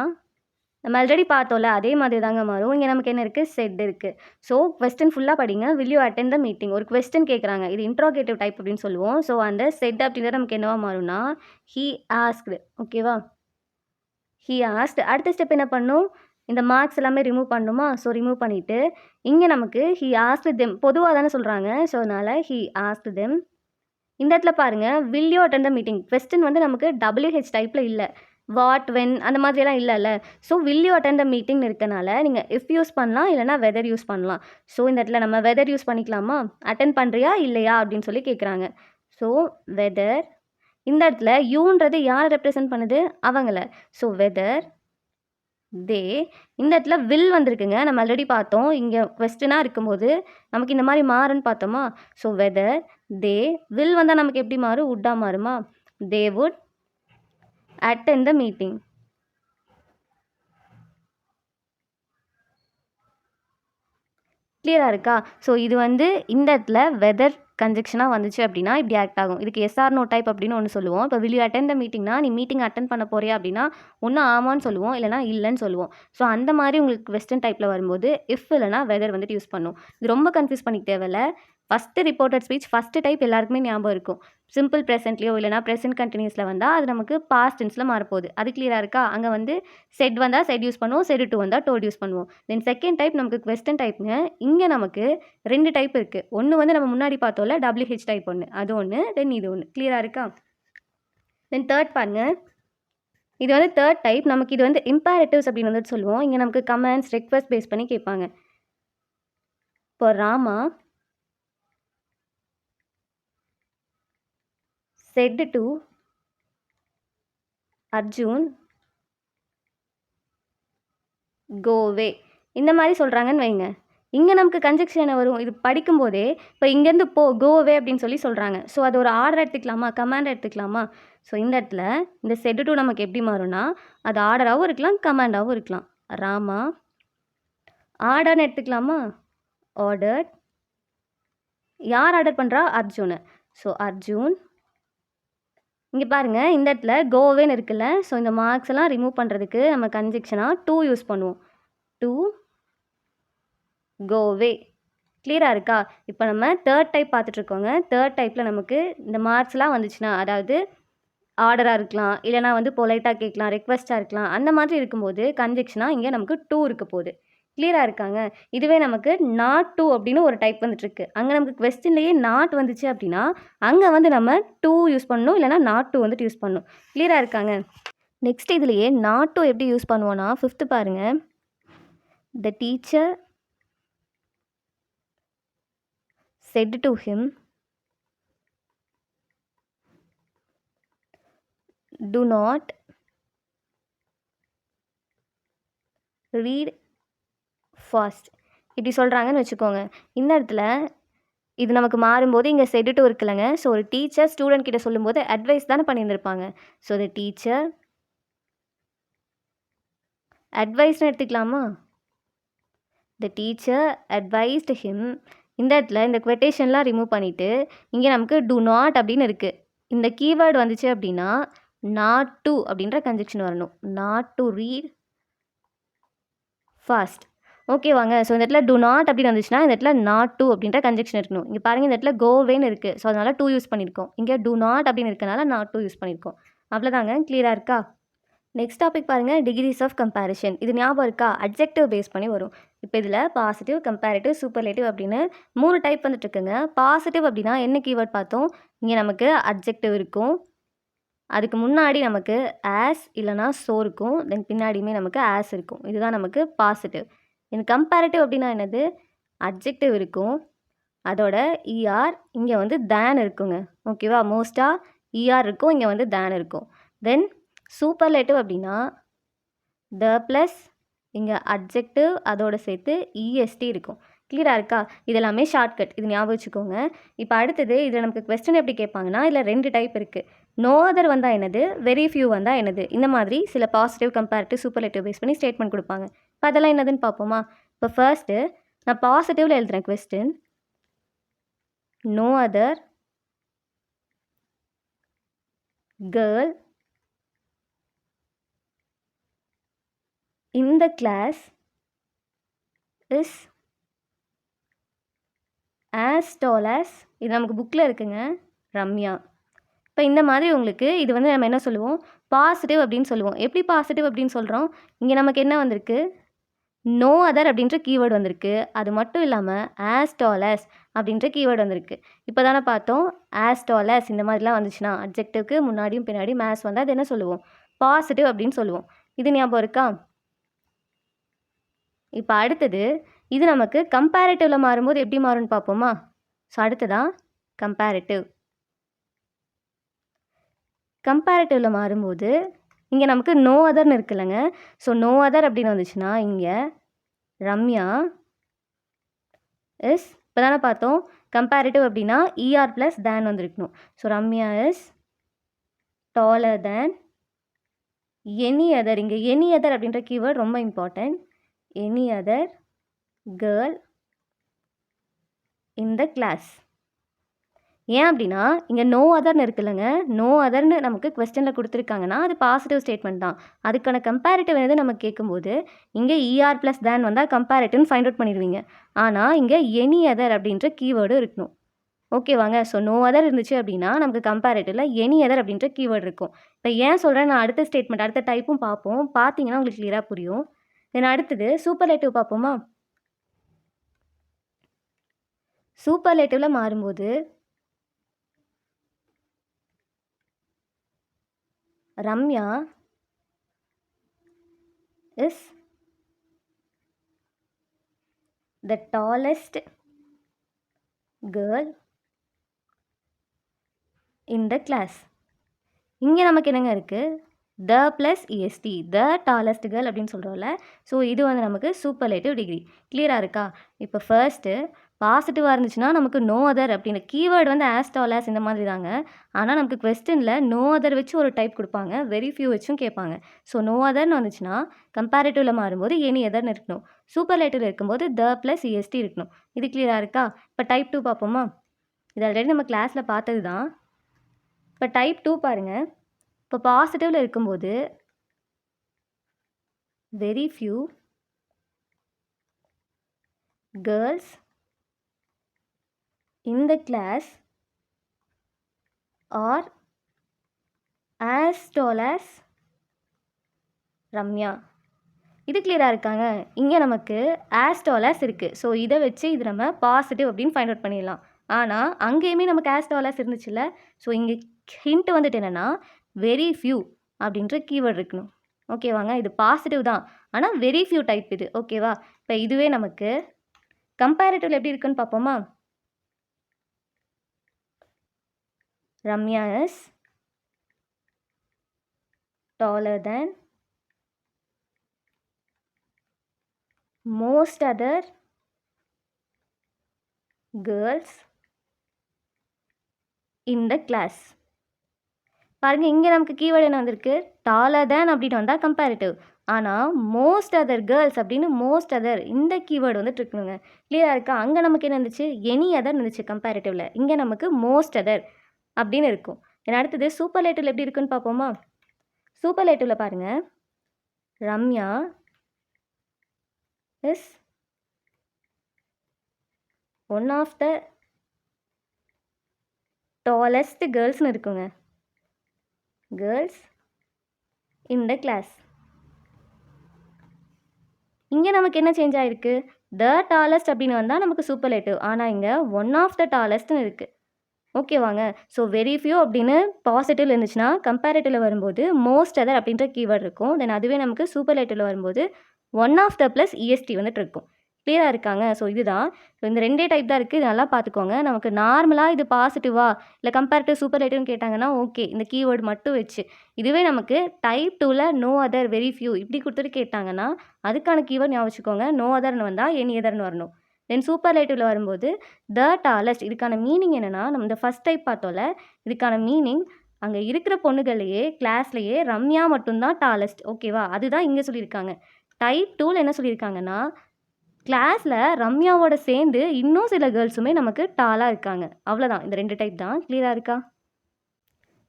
நம்ம ஆல்ரெடி பார்த்தோம்ல அதே மாதிரி தாங்க மாறும். இங்கே நமக்கு என்ன இருக்குது? செட் இருக்குது. ஸோ கொஸ்டின் ஃபுல்லாக படிங்க. Will you attend the meeting. ஒரு கொஸ்டின் கேட்குறாங்க, இது இன்ட்ராகேட்டிவ் டைப் அப்படின்னு சொல்லுவோம். ஸோ அந்த செட் அப்படின்றது நமக்கு என்னவா மாறும்னா ஹீ ஆஸ்க்டு. ஓகேவா? He asked. அடுத்த ஸ்டெப் என்ன பண்ணும்? இந்த மார்க்ஸ் எல்லாமே ரிமூவ் பண்ணணுமா? ஸோ ரிமூவ் பண்ணிவிட்டு இங்கே நமக்கு ஹீ ஆஸ்க்டு தெம். பொதுவாக தானே சொல்கிறாங்க. ஸோ அதனால் ஹீ ஆஸ்க்டு தெம். இந்த இடத்துல பாருங்கள், will you attend the meeting. Question வந்து நமக்கு WH டைப்பில் இல்லை, வாட் வென் அந்த மாதிரியெல்லாம் இல்லைல்ல. ஸோ வில் யூ அட்டெண்ட் த மீட்டிங்னு இருக்கனால நீங்கள் இஃப் யூஸ் பண்ணலாம், இல்லைனா வெதர் யூஸ் பண்ணலாம். ஸோ இந்த இடத்துல நம்ம வெதர் யூஸ் பண்ணிக்கலாமா? அட்டெண்ட் பண்ணுறியா இல்லையா அப்படின்னு சொல்லி கேட்குறாங்க. So whether. இந்த இடத்துல யூன்றது யாரை ரெப்ரசன்ட் பண்ணுது? அவங்கள. So whether they. இந்த இடத்துல வில் வந்திருக்குங்க. நம்ம ஆல்ரெடி பார்த்தோம். இங்கே கொஸ்டினாக இருக்கும்போது நமக்கு இந்த மாதிரி மாறுன்னு பார்த்தோமா? So whether they. வில் வந்தால் நமக்கு எப்படி மாறும்? வுட்டாக மாறுமா? They would attend the meeting. கிளியராக இருக்கா? ஸோ இது வந்து இந்த இடத்துல வெதர் கன்ஜெக்ஷனாக வந்துச்சு அப்படின்னா இப்படி ஆக்ட் ஆகும். இதுக்கு எஸ்ஆர் நோ டைப் அப்படின்னு ஒன்று சொல்லுவோம். இப்போ வில் யூ அட்டெண்ட் த மீட்டிங்னா நீ மீட்டிங் அட்டெண்ட் பண்ண போறியா அப்படின்னா ஒன்று ஆமான்னு சொல்லுவோம், இல்லைனா இல்லைன்னு சொல்லுவோம். ஸோ அந்த மாதிரி உங்களுக்கு வெஸ்டர்ன் டைப்பில் வரும்போது இஃப் இல்லைனா வெதர் வந்துட்டு யூஸ் பண்ணும். இது ரொம்ப கன்ஃபியூஸ் பண்ணிக்க தேவையில்ல. First reported speech first type எல்லாருக்குமே ஞாபகம் இருக்கும். சிம்பிள் ப்ரெசென்ட்லையோ இல்லைனா ப்ரெசென்ட் கண்டினியூஸில் வந்தால் அது நமக்கு பாஸ்ட் டென்ஸில் மாறப்போகுது. அது கிளியராக இருக்கா? அங்கே வந்து செட் வந்தால் செட் யூஸ் பண்ணுவோம், செட் டு வந்தால் டோல்ட் யூஸ் பண்ணுவோம். தென் செகண்ட் டைப் நமக்கு குவெஸ்டன் டைப்புங்க. இங்கே நமக்கு 2 டைப் இருக்குது. ஒன்று வந்து நம்ம முன்னாடி பார்த்தோம்ல WH டைப் ஒன்று, அது ஒன்று. தென் இது ஒன்று. கிளியராக இருக்கா? தென் தேர்ட் பாருங்க. இது வந்து தேர்ட் டைப். நமக்கு இது வந்து இம்பேரட்டிவ்ஸ் அப்படின்னு வந்துட்டு சொல்லுவோம். இங்கே நமக்கு கமெண்ட்ஸ் ரெக்வஸ்ட் பேஸ் பண்ணி கேட்பாங்க. இப்போ Rama said to Arjun go away. இந்த மாதிரி சொல்கிறாங்கன்னு வைங்க. இங்கே நமக்கு கன்ஜெக்ஷன் என்ன வரும்? இது படிக்கும்போதே இப்போ இங்கேருந்து போ கோ அவே அப்படின்னு சொல்லி சொல்கிறாங்க. ஸோ அது ஒரு ஆர்டர் எடுத்துக்கலாமா, கமாண்ட் எடுத்துக்கலாமா? ஸோ இந்த இடத்துல இந்த செட் டு நமக்கு எப்படி மாறும்னா அது ஆர்டராகவும் இருக்கலாம், கமாண்டாகவும் இருக்கலாம். ராமா ஆர்டர்னு எடுத்துக்கலாமா? ஆர்டர். யார் ஆர்டர் பண்ணுறா? அர்ஜுன். ஸோ அர்ஜுன். இங்கே பாருங்கள், இந்த இடத்துல கோவேன்னு இருக்குல்ல. ஸோ இந்த மார்க்ஸ் எல்லாம் ரிமூவ் பண்ணுறதுக்கு நம்ம கன்ஜெக்ஷனாக டூ யூஸ் பண்ணுவோம். டூ கோவே. கிளியராக இருக்கா? இப்போ நம்ம தேர்ட் டைப் பார்த்துட்ருக்கோங்க. தேர்ட் டைப்பில் நமக்கு இந்த மார்க்ஸ்லாம் வந்துச்சுன்னா, அதாவது ஆர்டராக இருக்கலாம், இல்லைனா வந்து பொலைட்டாக கேட்கலாம், ரெக்வஸ்ட்டாக இருக்கலாம். அந்த மாதிரி இருக்கும்போது கன்ஜெக்ஷனாக இங்கே நமக்கு டூ இருக்க போகுது. கிளியராக இருக்காங்க? இதுவே நமக்கு நாட் டூ அப்படின்னு ஒரு டைப் வந்துட்டுருக்கு. அங்கே நமக்கு கொஸ்டின்லேயே நாட் வந்துச்சு அப்படின்னா அங்கே வந்து நம்ம டூ யூஸ் பண்ணணும், இல்லைனா நாட் டூ வந்துட்டு யூஸ் பண்ணணும். கிளியராக இருக்காங்க? நெக்ஸ்ட் இதுலேயே நாட் டூ எப்படி யூஸ் பண்ணுவோன்னா, 5th பாருங்கள். The teacher said to him, do not read fast. இப்படி சொல்கிறாங்கன்னு வச்சுக்கோங்க. இந்த இடத்துல இது நமக்கு மாறும்போது இங்கே said to இருக்குல்லங்க. ஸோ ஒரு டீச்சர் ஸ்டூடெண்ட் கிட்ட சொல்லும்போது அட்வைஸ் தானே பண்ணியிருந்திருப்பாங்க. ஸோ த டீச்சர் அட்வைஸ்னு எடுத்துக்கலாமா? The teacher advised him. இந்த இடத்துல இந்த குவெட்டேஷன்லாம் ரிமூவ் பண்ணிவிட்டு இங்கே நமக்கு டு நாட் அப்படின்னு இருக்குது. இந்த கீவேர்டு வந்துச்சு அப்படின்னா நாட் டு அப்படின்ற கன்ஜெக்ஷன் வரணும். Not to read fast. ஓகேவாங்க? ஸோ இந்த இடத்துல டு நாட் அப்படின்னு வந்துச்சுன்னா இந்த இடத்துல நாட் டு அப்படின்ற கன்ஜெக்ஷன் இருக்கணும். இங்கே பாருங்கள், இந்த இடத்துல கோவேன்னு இருக்குது. ஸோ அதனால் டூ யூஸ் பண்ணியிருக்கோம். இங்கே டு நாட் அப்படின்னு இருக்கனால நாட் டூ யூஸ் பண்ணியிருக்கோம். அவ்வளோதாங்க. கிளியராக இருக்கா? நெக்ஸ்ட் டாபிக் பாருங்கள், டிகிரிஸ் ஆஃப் கம்பேரிஷன். இது ஞாபகம் இருக்கா? அட்ஜெக்டிவ் பேஸ் பண்ணி வரும். இப்போ இதில் பாசிட்டிவ், கம்பேரிட்டிவ், சூப்பர்லேட்டிவ் அப்படின்னு 3 டைப் வந்துட்டு இருக்குங்க. பாசிட்டிவ் அப்படின்னா என்ன கீவேர்ட் பார்த்தோம்? இங்கே நமக்கு அட்ஜெக்டிவ் இருக்கும், அதுக்கு முன்னாடி நமக்கு ஆஸ் இல்லைனா ஸோ இருக்கும், தென் பின்னாடியுமே நமக்கு ஆஸ் இருக்கும். இதுதான் நமக்கு பாசிட்டிவ். இந்த கம்பேரிட்டிவ் அப்படின்னா என்னது? அட்ஜெக்டிவ் இருக்கும், அதோட இஆர் இங்கே வந்து தேன் இருக்குங்க. ஓகேவா? மோஸ்ட்டாக இஆர் இருக்கும், இங்கே வந்து தேன் இருக்கும். தென் சூப்பர்லேட்டிவ் அப்படின்னா த ப்ளஸ் இங்கே அட்ஜெக்டிவ் அதோட சேர்த்து இஎஸ்டி இருக்கும். கிளியராக இருக்கா? இதெல்லாமே ஷார்ட்கட், இது ஞாபகம் வச்சுக்கோங்க. இப்போ அடுத்தது இதில் நமக்கு கொஸ்டின் எப்படி கேட்பாங்கன்னா இதில் 2 டைப் இருக்குது. நோ அதர் வந்தால் என்னது, வெரி ஃபியூ வந்தால் என்னது, இந்த மாதிரி சில பாசிட்டிவ், கம்பேரிட்டிவ், சூப்பர்லேட்டிவ் பேஸ் பண்ணி ஸ்டேட்மெண்ட் கொடுப்பாங்க. இப்போ அதெல்லாம் என்னதுன்னு பார்ப்போமா? இப்போ ஃபர்ஸ்ட்டு நான் பாசிட்டிவில் எழுதுகிறேன் question. No other girl in the class is as tall as, இது நமக்கு புக்கில் இருக்குங்க, ரம்யா. இப்போ இந்த மாதிரி உங்களுக்கு இது வந்து நம்ம என்ன சொல்லுவோம்? பாசிட்டிவ் அப்படின்னு சொல்லுவோம். எப்படி பாசிட்டிவ் அப்படின்னு சொல்கிறோம்? இங்கே நமக்கு என்ன வந்திருக்கு? நோ அதர் அப்படின்ற கீவேர்டு வந்திருக்கு. அது மட்டும் இல்லாமல் as tall as அப்படின்ற கீவேர்டு வந்திருக்கு. இப்போ தானே பார்த்தோம், as tall as இந்த மாதிரிலாம் வந்துச்சுன்னா அட்ஜெக்டிவ்க்கு முன்னாடியும் பின்னாடியும் மேஸ் வந்தால் அது என்ன சொல்லுவோம்? பாசிட்டிவ் அப்படின்னு சொல்லுவோம். இது ஞாபகம் இருக்கா? இப்போ அடுத்தது இது நமக்கு கம்பேரிட்டிவில் மாறும்போது எப்படி மாறும்னு பார்ப்போமா? ஸோ அடுத்ததான் கம்பேரிட்டிவ். கம்பேரிட்டிவில் மாறும்போது இங்கே நமக்கு நோ அதர்னு இருக்குல்லங்க. ஸோ நோ அதர் அப்படின்னு வந்துச்சுன்னா இங்கே ரம்யா இஸ், இப்போ தானே பார்த்தோம் கம்பேரிட்டிவ் அப்படின்னா இஆர் ப்ளஸ் தேன் வந்துருக்கணும். So Ramya is taller than any other. இங்கே எனி அதர் அப்படின்ற கீவேர்ட் ரொம்ப important. Any other girl in the class. ஏன் அப்படின்னா இங்கே நோ அதர்னு இருக்குல்லங்க, நோ அதர்னு நமக்கு கொஸ்டினில் கொடுத்துருக்காங்கன்னா அது பாசிட்டிவ் ஸ்டேட்மெண்ட் தான். அதுக்கான கம்பேரிட்டிவ் எது நம்ம கேட்கும்போது இங்கே இஆர் ப்ளஸ் தேன் வந்தால் கம்பேரிட்டிவ்னு ஃபைண்ட் அவுட் பண்ணிடுவீங்க. ஆனால் இங்கே எனி அதர் அப்படின்ற கீவேர்டு இருக்கணும். ஓகேவாங்க. ஸோ நோ அதர் இருந்துச்சு அப்படின்னா நமக்கு கம்பேரிட்டிவ்ல எனி அதர் அப்படின்ற கீவேர்டு இருக்கும். இப்போ ஏன் சொல்கிறேன், நான் அடுத்த ஸ்டேட்மெண்ட் அடுத்த டைப்பும் பார்ப்போம், பார்த்தீங்கன்னா உங்களுக்கு கிளியராக புரியும். தென் அடுத்தது சூப்பர்லேட்டிவ் பார்ப்போமா. சூப்பர்லேட்டிவ்ல மாறும்போது Ramya is the tallest girl in the class. இங்கே நமக்கு என்னங்க இருக்குது, the plus EST, the tallest girl அப்படின்னு சொல்கிறோம்ல. ஸோ இது வந்து நமக்கு சூப்பர்லேட்டிவ் டிகிரி. கிளியராக இருக்கா. இப்போ ஃபர்ஸ்ட்டு பாசிட்டிவாக இருந்துச்சுன்னா நமக்கு நோ அதர் அப்படின்ற கீவேர்டு வந்து ஆஸ் டால் ஆஸ் இந்த மாதிரி தாங்க. ஆனால் நமக்கு கொஸ்டினில் நோ அதர் வச்சு ஒரு டைப் கொடுப்பாங்க, வெரி ஃபியூ வச்சும் கேட்பாங்க. ஸோ நோ அதர்னு வந்துச்சுன்னா கம்பேரிட்டிவில் மாறும்போது எனி அதர்னு இருக்கணும். சூப்பர்லேட்டிவில் இருக்கும்போது த ப்ளஸ் இஎஸ்டி இருக்கணும். இது கிளியராக இருக்கா. இப்போ டைப் 2 பார்ப்போமா. இது ஆல்ரெடி நம்ம கிளாஸில் பார்த்தது தான். இப்போ டைப் 2 பாருங்கள். இப்போ பாசிட்டிவில் இருக்கும்போது very few girls in the class are as tall as Ramya. இது கிளியராக இருக்காங்க. இங்கே நமக்கு as tall as இருக்குது. ஸோ இதை வச்சு இது நம்ம பாசிட்டிவ் அப்படின்னு ஃபைண்ட் அவுட் பண்ணிடலாம். ஆனால் அங்கேயுமே நமக்கு as tall as இருந்துச்சுல்ல. ஸோ இங்கே ஹிண்ட் வந்துட்டு என்னென்னா வெரி ஃபியூ அப்படின்ற கீவேர்டு இருக்கணும். ஓகேவாங்க. இது பாசிட்டிவ் தான், ஆனால் வெரி ஃபியூ டைப் இது. ஓகேவா. இப்போ இதுவே நமக்கு கம்பேரிட்டிவ் எப்படி இருக்குன்னு பார்ப்போமா. Ramya is taller than most other girls in the class. பாருங்க, இங்கே நமக்கு கீவேர்டு என்ன வந்திருக்கு, டாலர் தேன் அப்படின்னு வந்தால் கம்பேரிட்டிவ். ஆனால் மோஸ்ட் அதர் கேர்ள்ஸ் அப்படின்னு மோஸ்ட் அதர் இந்த கீவேர்டு வந்துட்டு இருக்கணுங்க. கிளியராக இருக்கா. அங்கே நமக்கு என்ன இருந்துச்சு, எனி அதர் இருந்துச்சு கம்பேரிட்டிவில். இங்கே நமக்கு மோஸ்ட் அதர் அப்படின்னு இருக்கும். ஏன்னா அடுத்தது சூப்பர்லேட்டிவ்ல எப்படி இருக்குன்னு பார்ப்போமா. சூப்பர்லேட்டிவில் பாருங்கள், Ramya is one of the tallest கேர்ள்ஸ்னு இருக்குங்க. Girls in the class. இங்கே நமக்கு என்ன சேஞ்ச் ஆகிருக்கு, த டாலஸ்ட் அப்படின்னு வந்தால் நமக்கு சூப்பர்லேட்டிவ். ஆனால் இங்கே ஒன் ஆஃப் த டாலஸ்ட்னு இருக்குது. ஓகேவாங்க. ஸோ வெரி ஃபியூ அப்படின்னு பாசிட்டிவ் இருந்துச்சுன்னா கம்பேரிட்டிவில் வரும்போது மோஸ்ட் அதர் அப்படின்ற கீவேர்டு இருக்கும். தென் அதுவே நமக்கு சூப்பர்லேட்டிவில் வரும்போது one of the plus EST வந்துட்டு இருக்கும். கிளியராக இருக்காங்க. ஸோ இதுதான். ஸோ இந்த ரெண்டே டைப் தான் இருக்குது. இது நல்லா பார்த்துக்கோங்க. நமக்கு நார்மலாக இது பாசிட்டிவா இல்லை கம்பேரிட்டிவ் சூப்பர்லேட்டிவ்னு கேட்டாங்கன்னா ஓகே, இந்த கீவேர்டு மட்டும் வச்சு. இதுவே நமக்கு டைப் 2ல் நோ அதர் வெரி ஃபியூ இப்படி கொடுத்துட்டு கேட்டாங்கன்னா அதுக்கான கீவேர்டு ஞாபகம் வச்சுக்கோங்க. நோ அதர்னு வந்தால் எனி அதர்னு வரணும். தென் சூப்பர்லேட்டிவில் வரும்போது த டாலஸ்ட். இதுக்கான மீனிங் என்னென்னா, நம்ம இந்த ஃபஸ்ட் டைப் பார்த்தோம்ல, இதுக்கான மீனிங் அங்கே இருக்கிற பொண்ணுகள்லையே கிளாஸ்லையே ரம்யா மட்டும்தான் டாலஸ்ட். ஓகேவா. அதுதான் இங்கே சொல்லியிருக்காங்க. டைப் 2ல் என்ன சொல்லியிருக்காங்கன்னா, கிளாஸில் ரம்யாவோட சேர்ந்து இன்னும் சில கேர்ள்ஸுமே நமக்கு டாலாக இருக்காங்க. அவ்வளோதான். இந்த 2 டைப் தான். கிளியராக இருக்கா.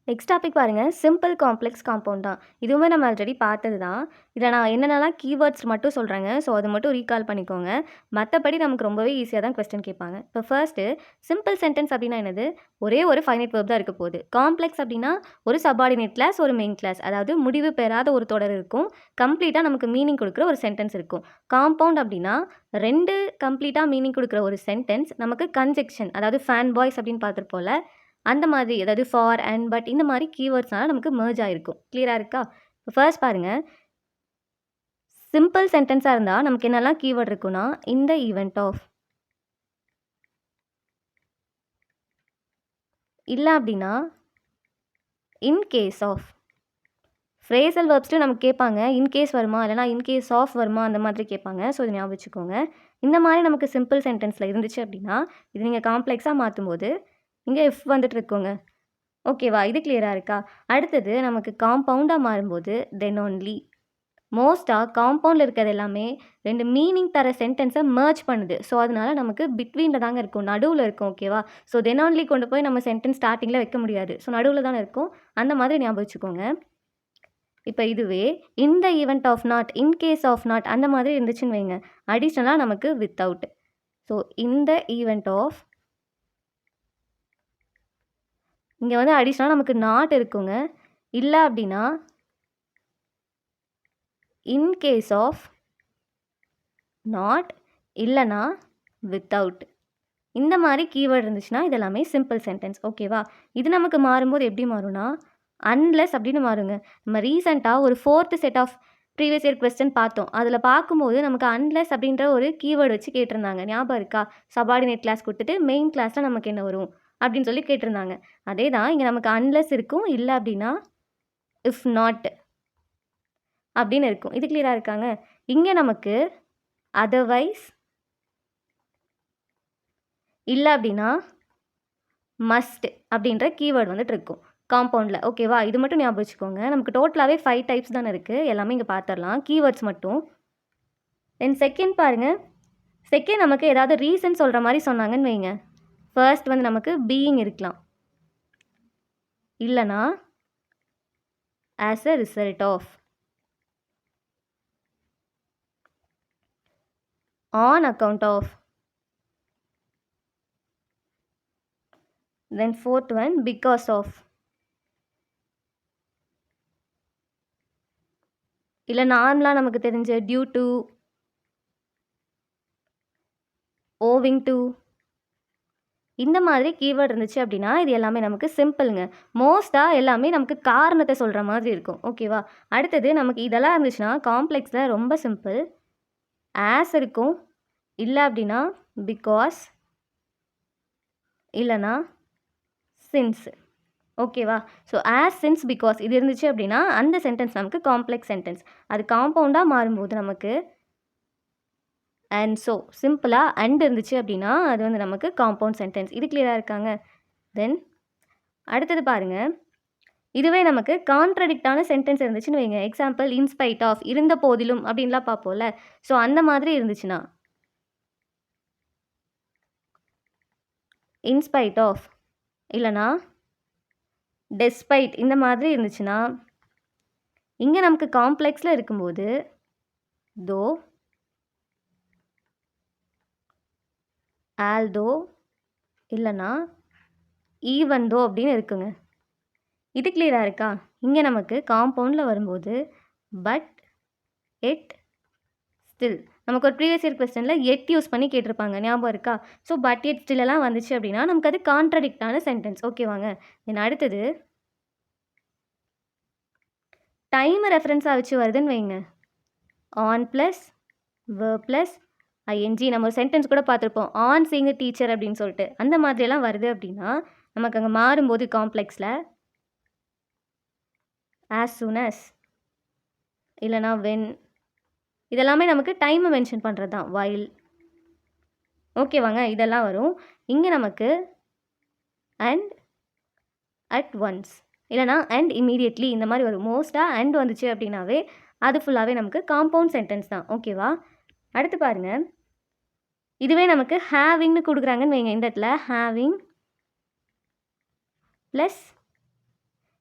நெக்ஸ்ட் டாபிக் பாருங்கள், சிம்பிள் காம்ப்ளெக்ஸ் காம்பவுண்ட் தான். இதுவுமே நம்ம ஆல்ரெடி பார்த்தது தான். இதில் நான் என்னென்னலாம் கீவேர்ட்ஸ் மட்டும் சொல்கிறேங்க. ஸோ அது மட்டும் ரீகால் பண்ணிக்கோங்க. மற்றபடி நமக்கு ரொம்பவே ஈஸியாக தான் கொஸ்டின் கேட்பாங்க. இப்போ ஃபர்ஸ்ட்டு சிம்பிள் சென்டென்ஸ் அப்படின்னா என்னது, ஒரே ஒரு ஃபைனைட் வேர்ப் தான் இருக்க போகுது. காம்ப்ளெக்ஸ் அப்படின்னா ஒரு சப்பார்டினேட் கிளாஸ் ஒரு மெயின் கிளாஸ், அதாவது முடிவு பெறாத ஒரு தொடர் இருக்கும். கம்ப்ளீட்டாக நமக்கு மீனிங் கொடுக்குற ஒரு சென்டென்ஸ் இருக்கும். காம்பவுண்ட் அப்படின்னா 2 கம்ப்ளீட்டாக மீனிங் கொடுக்குற ஒரு சென்டென்ஸ். நமக்கு கன்ஜெக்ஷன், அதாவது ஃபேன் பாய்ஸ் அப்படின்னு பார்த்துருப்போல அந்த மாதிரி, அதாவது ஃபார் அண்ட் பட் இந்த மாதிரி கீவேர்ட்ஸ்னால நமக்கு மெர்ஜ் ஆகிருக்கும். கிளியராக இருக்கா. இப்போ ஃபர்ஸ்ட் பாருங்கள், சிம்பிள் சென்டென்ஸாக இருந்தால் நமக்கு என்னெல்லாம் கீவேர்ட் இருக்குன்னா, இன் த ஈவெண்ட் ஆஃப், இல்லை அப்படின்னா இன் கேஸ் ஆஃப். ஃப்ரேசல் வெர்ப்ஸ்ட்டு நமக்கு கேட்பாங்க, இன்கேஸ் வருமா இல்லைனா இன்கேஸ் ஆஃப் வருமா அந்த மாதிரி கேட்பாங்க. ஸோ இது ஞாபகம் வச்சுக்கோங்க. இந்த மாதிரி நமக்கு சிம்பிள் சென்டென்ஸில் இருந்துச்சு அப்படின்னா இது நீங்கள் காம்ப்ளெக்ஸாக மாற்றும்போது இங்கே எஃப் வந்துட்டு இருக்குங்க. ஓகேவா. இது கிளியராக இருக்கா. அடுத்தது நமக்கு காம்பவுண்டாக மாறும்போது தென் ஒன்லி, மோஸ்ட்டாக காம்பவுண்டில் இருக்கிறது எல்லாமே 2 மீனிங் தர சென்டென்ஸை மர்ஜ் பண்ணுது. ஸோ அதனால நமக்கு பிட்வீனில் தாங்க இருக்கும், நடுவில் இருக்கும். ஓகேவா? ஸோ தென் ஒன்லி கொண்டு போய் நம்ம சென்டென்ஸ் ஸ்டார்டிங்கில் வைக்க முடியாது. ஸோ நடுவில் தானே இருக்கும். அந்த மாதிரி ஞாபகம் வச்சுக்கோங்க. இப்போ இதுவே in the event of not, in case of not அந்த மாதிரி இருந்துச்சுன்னு வைங்க, அடிஷ்னலாக நமக்கு without. So in the event of, இங்கே வந்து அடிஷ்னலாக நமக்கு நாட் இருக்குங்க. இல்லை அப்படின்னா இன் கேஸ் ஆஃப் நாட், இல்லைனா வித்தவுட். இந்த மாதிரி கீவேர்டு இருந்துச்சுன்னா இதெல்லாமே சிம்பிள் சென்டென்ஸ். ஓகேவா? இது நமக்கு மாறும்போது எப்படி மாறும்னா அன்லெஸ் அப்படின்னு மாறுங்க. நம்ம ரீசெண்டாக ஒரு 4th set of previous year question பார்த்தோம். அதில் பார்க்கும்போது நமக்கு அன்லெஸ் அப்படின்ற ஒரு கீவேர்டு வச்சு கேட்டிருந்தாங்க. ஞாபகம் இருக்கா? சபார்டினேட் கிளாஸ் கொடுத்துட்டு மெயின் கிளாஸில் நமக்கு என்ன வரும் அப்படின்னு சொல்லி கேட்டிருந்தாங்க. அதே தான் இங்கே நமக்கு அன்லெஸ் இருக்கும், இல்லை அப்படின்னா இஃப் நாட் அப்படின்னு இருக்கும். இது கிளியராக இருக்காங்க? இங்கே நமக்கு அதர்வைஸ், இல்லை அப்படின்னா மஸ்ட் அப்படின்ற கீவேர்டு வந்துட்டு இருக்கும் காம்பவுண்டில். ஓகேவா? இது மட்டும் ஞாபகம் வச்சுக்கோங்க. நமக்கு டோட்டலாகவே 5 டைப்ஸ் தானே இருக்குது. எல்லாமே இங்கே பார்த்துடலாம், கீவேர்ட்ஸ் மட்டும். தென் செகண்ட் பாருங்கள். செகண்ட் நமக்கு ஏதாவது ரீசன் சொல்கிற மாதிரி சொன்னாங்கன்னு வைங்க. ஃபர்ஸ்ட் வந்து நமக்கு பீயிங் இருக்கலாம், இல்லைனா as a result of, on account of, then fourth one because of, இல்லை நார்மலாக நமக்கு தெரிஞ்ச டியூ டு, ஓவிங் டு, இந்த மாதிரி கீவேர்டு இருந்துச்சு அப்படின்னா இது எல்லாமே நமக்கு சிம்பிளுங்க. மோஸ்ட்டாக எல்லாமே நமக்கு காரணத்தை சொல்கிற மாதிரி இருக்கும். ஓகேவா? அடுத்தது நமக்கு இதெல்லாம் இருந்துச்சுன்னா காம்ப்ளெக்ஸில் ரொம்ப சிம்பிள். ஆஸ் இருக்கும், இல்லை அப்படின்னா பிகாஸ், இல்லைனா சின்ஸ். ஓகேவா? ஸோ ஆஸ், சின்ஸ், பிகாஸ் இது இருந்துச்சு அப்படின்னா அந்த சென்டென்ஸ் நமக்கு காம்ப்ளெக்ஸ் சென்டென்ஸ். அது காம்பவுண்டாக மாறும்போது நமக்கு அண்ட் ஸோ, சிம்பிளாக அண்ட் இருந்துச்சு அப்படின்னா அது வந்து நமக்கு காம்பவுண்ட் சென்டென்ஸ். இது கிளியராக இருக்காங்க? தென் அடுத்தது பாருங்கள். இதுவே நமக்கு கான்ட்ரடிக்டான சென்டென்ஸ் இருந்துச்சுன்னு வைங்க. எக்ஸாம்பிள் இன்ஸ்பைட் ஆஃப், இருந்த போதிலும் அப்படின்லாம் பார்ப்போம்ல. ஸோ அந்த மாதிரி இருந்துச்சுன்னா இன்ஸ்பைட் ஆஃப், இல்லைனா டெஸ்பைட் இந்த மாதிரி இருந்துச்சுன்னா இங்கே நமக்கு காம்ப்ளெக்ஸில் இருக்கும்போது தோ, ஆல்தோ, இல்லைனா ஈவன் தோ அப்படின்னு இருக்குங்க. இது கிளியராக இருக்கா? இங்கே நமக்கு காம்பவுண்டில் வரும்போது பட், எட், ஸ்டில். நமக்கு ஒரு ப்ரீவியஸ் இயர் கொஸ்டினில் எட் யூஸ் பண்ணி கேட்டிருப்பாங்க. ஞாபகம் இருக்கா? ஸோ பட், எட், ஸ்டில் எல்லாம் வந்துச்சு அப்படின்னா நமக்கு அது கான்ட்ரடிக்டான சென்டென்ஸ். ஓகேவாங்க? தென் அடுத்தது டைம் ரெஃபரன்ஸாக வச்சு வருதுன்னு வைங்க. On plus verb plus ING. நம்ம ஒரு சென்டென்ஸ் கூட பார்த்துருப்போம், ஆன் சீயிங் டீச்சர் அப்படின்னு சொல்லிட்டு. அந்த மாதிரியெல்லாம் வருது அப்படின்னா நமக்கு அங்கே மாறும்போது காம்ப்ளெக்ஸில் ஆஸ் சூன் அஸ், இல்லைனா வென், இதெல்லாமே நமக்கு டைமை மென்ஷன் பண்ணுறது தான். வைல். ஓகேவாங்க? இதெல்லாம் வரும். இங்கே நமக்கு அண்ட், அட் ஒன்ஸ், இல்லைனா அண்ட் இமீடியட்லி இந்த மாதிரி வரும். மோஸ்ட்டாக அண்ட் வந்துச்சு அப்படின்னாவே அது ஃபுல்லாகவே நமக்கு காம்பவுண்ட் சென்டென்ஸ் தான். ஓகேவா? அடுத்து பாருங்கள். இதுவே நமக்கு ஹேவிங்னு கொடுக்குறாங்கன்னு வைங்க. இந்த இடத்துல ஹேவிங் ப்ளஸ்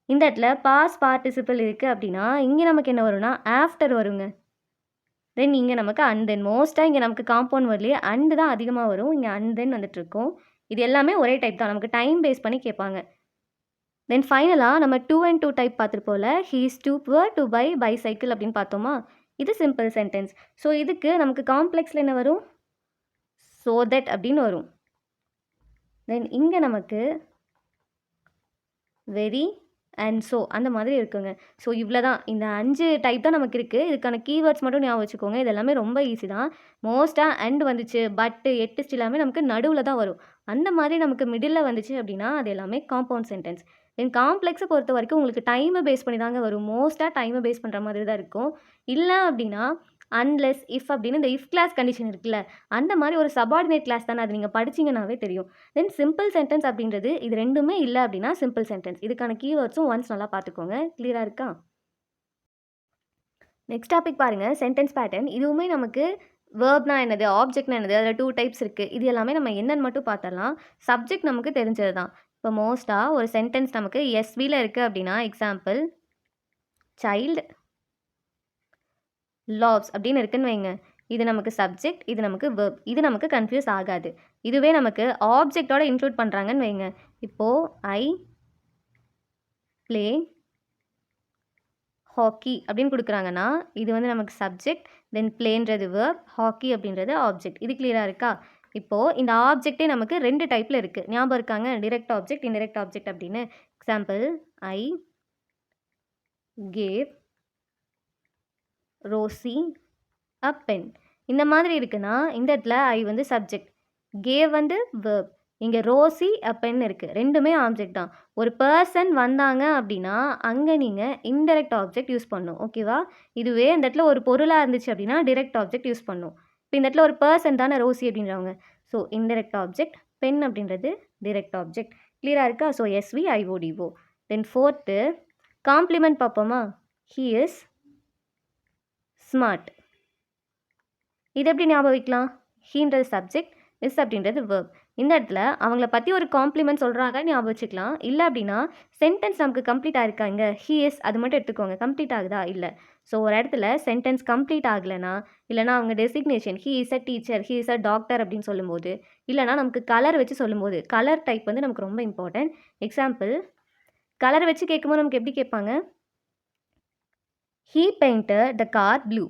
இந்த இடத்துல பாஸ் பார்ட்டிசிபிள் இருக்குது அப்படின்னா இங்கே நமக்கு என்ன வரும்னா ஆஃப்டர் வருங்க. தென் இங்கே நமக்கு அண்ட் தென். மோஸ்ட்டாக இங்கே நமக்கு காம்பவுண்ட் வரலையே அண்டு தான் அதிகமாக வரும். இங்கே அண்ட் தென் வந்துட்டுருக்கோம். இது எல்லாமே ஒரே டைப் தான். நமக்கு டைம் பேஸ் பண்ணி கேட்பாங்க. தென் ஃபைனலாக நம்ம 2 and 2 டைப் பார்த்துருப்போல. He is too poor to buy bicycle அப்படின்னு பார்த்தோமா? இது சிம்பிள் சென்டென்ஸ். ஸோ இதுக்கு நமக்கு காம்ப்ளெக்ஸில் என்ன வரும்? ஸோ தட் அப்படின்னு வரும். தென் இங்கே நமக்கு வெரி அண்ட் ஸோ அந்த மாதிரி இருக்குங்க. ஸோ இவ்வளோ தான். இந்த 5 டைப் தான் நமக்கு இருக்குது. இதுக்கான கீவேர்ட்ஸ் மட்டும் ஞாபகம் வச்சுக்கோங்க. இது எல்லாமே ரொம்ப ஈஸி தான். மோஸ்ட்டாக அண்ட் வந்துச்சு, பட்டு, எட்டு எல்லாமே நமக்கு நடுவில் தான் வரும். அந்த மாதிரி நமக்கு மிடில் வந்துச்சு அப்படின்னா அது எல்லாமே காம்பவுண்ட் சென்டென்ஸ். தென் காம்ப்ளெக்ஸை பொறுத்த வரைக்கும் உங்களுக்கு டைமை பேஸ் பண்ணி தாங்க வரும். மோஸ்ட்டாக டைமை பேஸ் பண்ணுற மாதிரி தான் இருக்கும். இல்லை அப்படின்னா அன்லெஸ், இஃப் அப்படின்னு இந்த இஃப் கிளாஸ் கண்டிஷன் இருக்குல்ல, அந்த மாதிரி ஒரு சபார்டினேட் கிளாஸ் தானே. அது நீங்கள் படிச்சிங்கனாவே தெரியும். தென் சிம்பிள் சென்டென்ஸ் அப்படின்றது இது ரெண்டுமே இல்லை அப்படின்னா சிம்பிள் சென்டென்ஸ். இதுக்கான கீவேர்ட்ஸும் ஒன்ஸ் நல்லா பார்த்துக்கோங்க. கிளியராக இருக்கா? நெக்ஸ்ட் டாபிக் பாருங்கள், சென்டென்ஸ் பேட்டர்ன். இதுவுமே நமக்கு வேர்ப்னா என்னது, ஆப்ஜெக்ட்னா என்னது, அதில் 2 டைப்ஸ் இருக்குது. இது எல்லாமே நம்ம என்னன்னு மட்டும் பார்த்தரலாம். சப்ஜெக்ட் நமக்கு தெரிஞ்சது தான். இப்போ மோஸ்ட்டாக ஒரு சென்டென்ஸ் நமக்கு எஸ்வியில் இருக்குது அப்படின்னா, எக்ஸாம்பிள் சைல்டு லாவ்ஸ் அப்படின்னு இருக்குன்னு வைங்க. இது நமக்கு சப்ஜெக்ட், இது நமக்கு வேர்ப். இது நமக்கு கன்ஃபியூஸ் ஆகாது. இதுவே நமக்கு ஆப்ஜெக்டோட இன்க்ளூட் பண்ணுறாங்கன்னு வைங்க. இப்போது ஐ ப்ளே ஹாக்கி அப்படின்னு கொடுக்குறாங்கன்னா, இது வந்து நமக்கு சப்ஜெக்ட், தென் ப்ளேன்றது வேர்ப், ஹாக்கி அப்படின்றது ஆப்ஜெக்ட். இது கிளியராக இருக்கா? இப்போது இந்த ஆப்ஜெக்டே நமக்கு 2 டைப்பில் இருக்குது. ஞாபகம் இருக்காங்க, டிரெக்ட் ஆப்ஜெக்ட், இன்டிரெக்ட் ஆப்ஜெக்ட் அப்படின்னு. Example I gave Rosie a pen. இந்த மாதிரி இருக்குன்னா, இந்த இடத்துல ஐ வந்து சப்ஜெக்ட், கேவ் வந்து வேர்ப், இங்கே ரோசி அ பென் இருக்குது. ரெண்டுமே ஆப்ஜெக்ட் தான். ஒரு பர்சன் வந்தாங்க அப்படின்னா, அங்கே நீங்கள் இன்டெரக்ட் ஆப்ஜெக்ட் யூஸ் பண்ணணும். ஓகேவா? இதுவே இந்த இடத்துல ஒரு பொருளாக இருந்துச்சு அப்படின்னா, டிரெக்ட் ஆப்ஜெக்ட் யூஸ் பண்ணணும். இப்போ இந்த இடத்துல ஒரு பர்சன் தானே ரோசி அப்படின்றவங்க. ஸோ இன்டெரக்ட் ஆப்ஜெக்ட், பென் அப்படின்றது டிரெக்ட் ஆப்ஜெக்ட். கிளியராக இருக்கா? So SV IODO. Then fourth complement பார்ப்போமா? He is smart. இது எப்படி ஞாபகம் வைக்கலாம்? ஹீன்றது சப்ஜெக்ட், இஸ் அப்படின்றது வேர்ப். இந்த இடத்துல அவங்கள பற்றி ஒரு காம்ப்ளிமெண்ட் சொல்கிறாங்க ஞாபகம் வச்சுக்கலாம். இல்லை அப்படின்னா சென்டென்ஸ் நமக்கு கம்ப்ளீட் ஆகிருக்கா, இங்கே ஹீ இஸ் அது மட்டும் எடுத்துக்கோங்க. கம்ப்ளீட் ஆகுதா? இல்லை. ஸோ ஒரு இடத்துல சென்டென்ஸ் கம்ப்ளீட் ஆகலைன்னா, இல்லைனா அவங்க designation he is a teacher, he is a doctor அப்படின்னு சொல்லும்போது, இல்லைனா நமக்கு கலர் வச்சு சொல்லும்போது, கலர் டைப் வந்து நமக்கு ரொம்ப இம்பார்ட்டன்ட். எக்ஸாம்பிள் கலர் வச்சு கேட்கும்போது நமக்கு எப்படி கேட்பாங்க? He painted the car blue.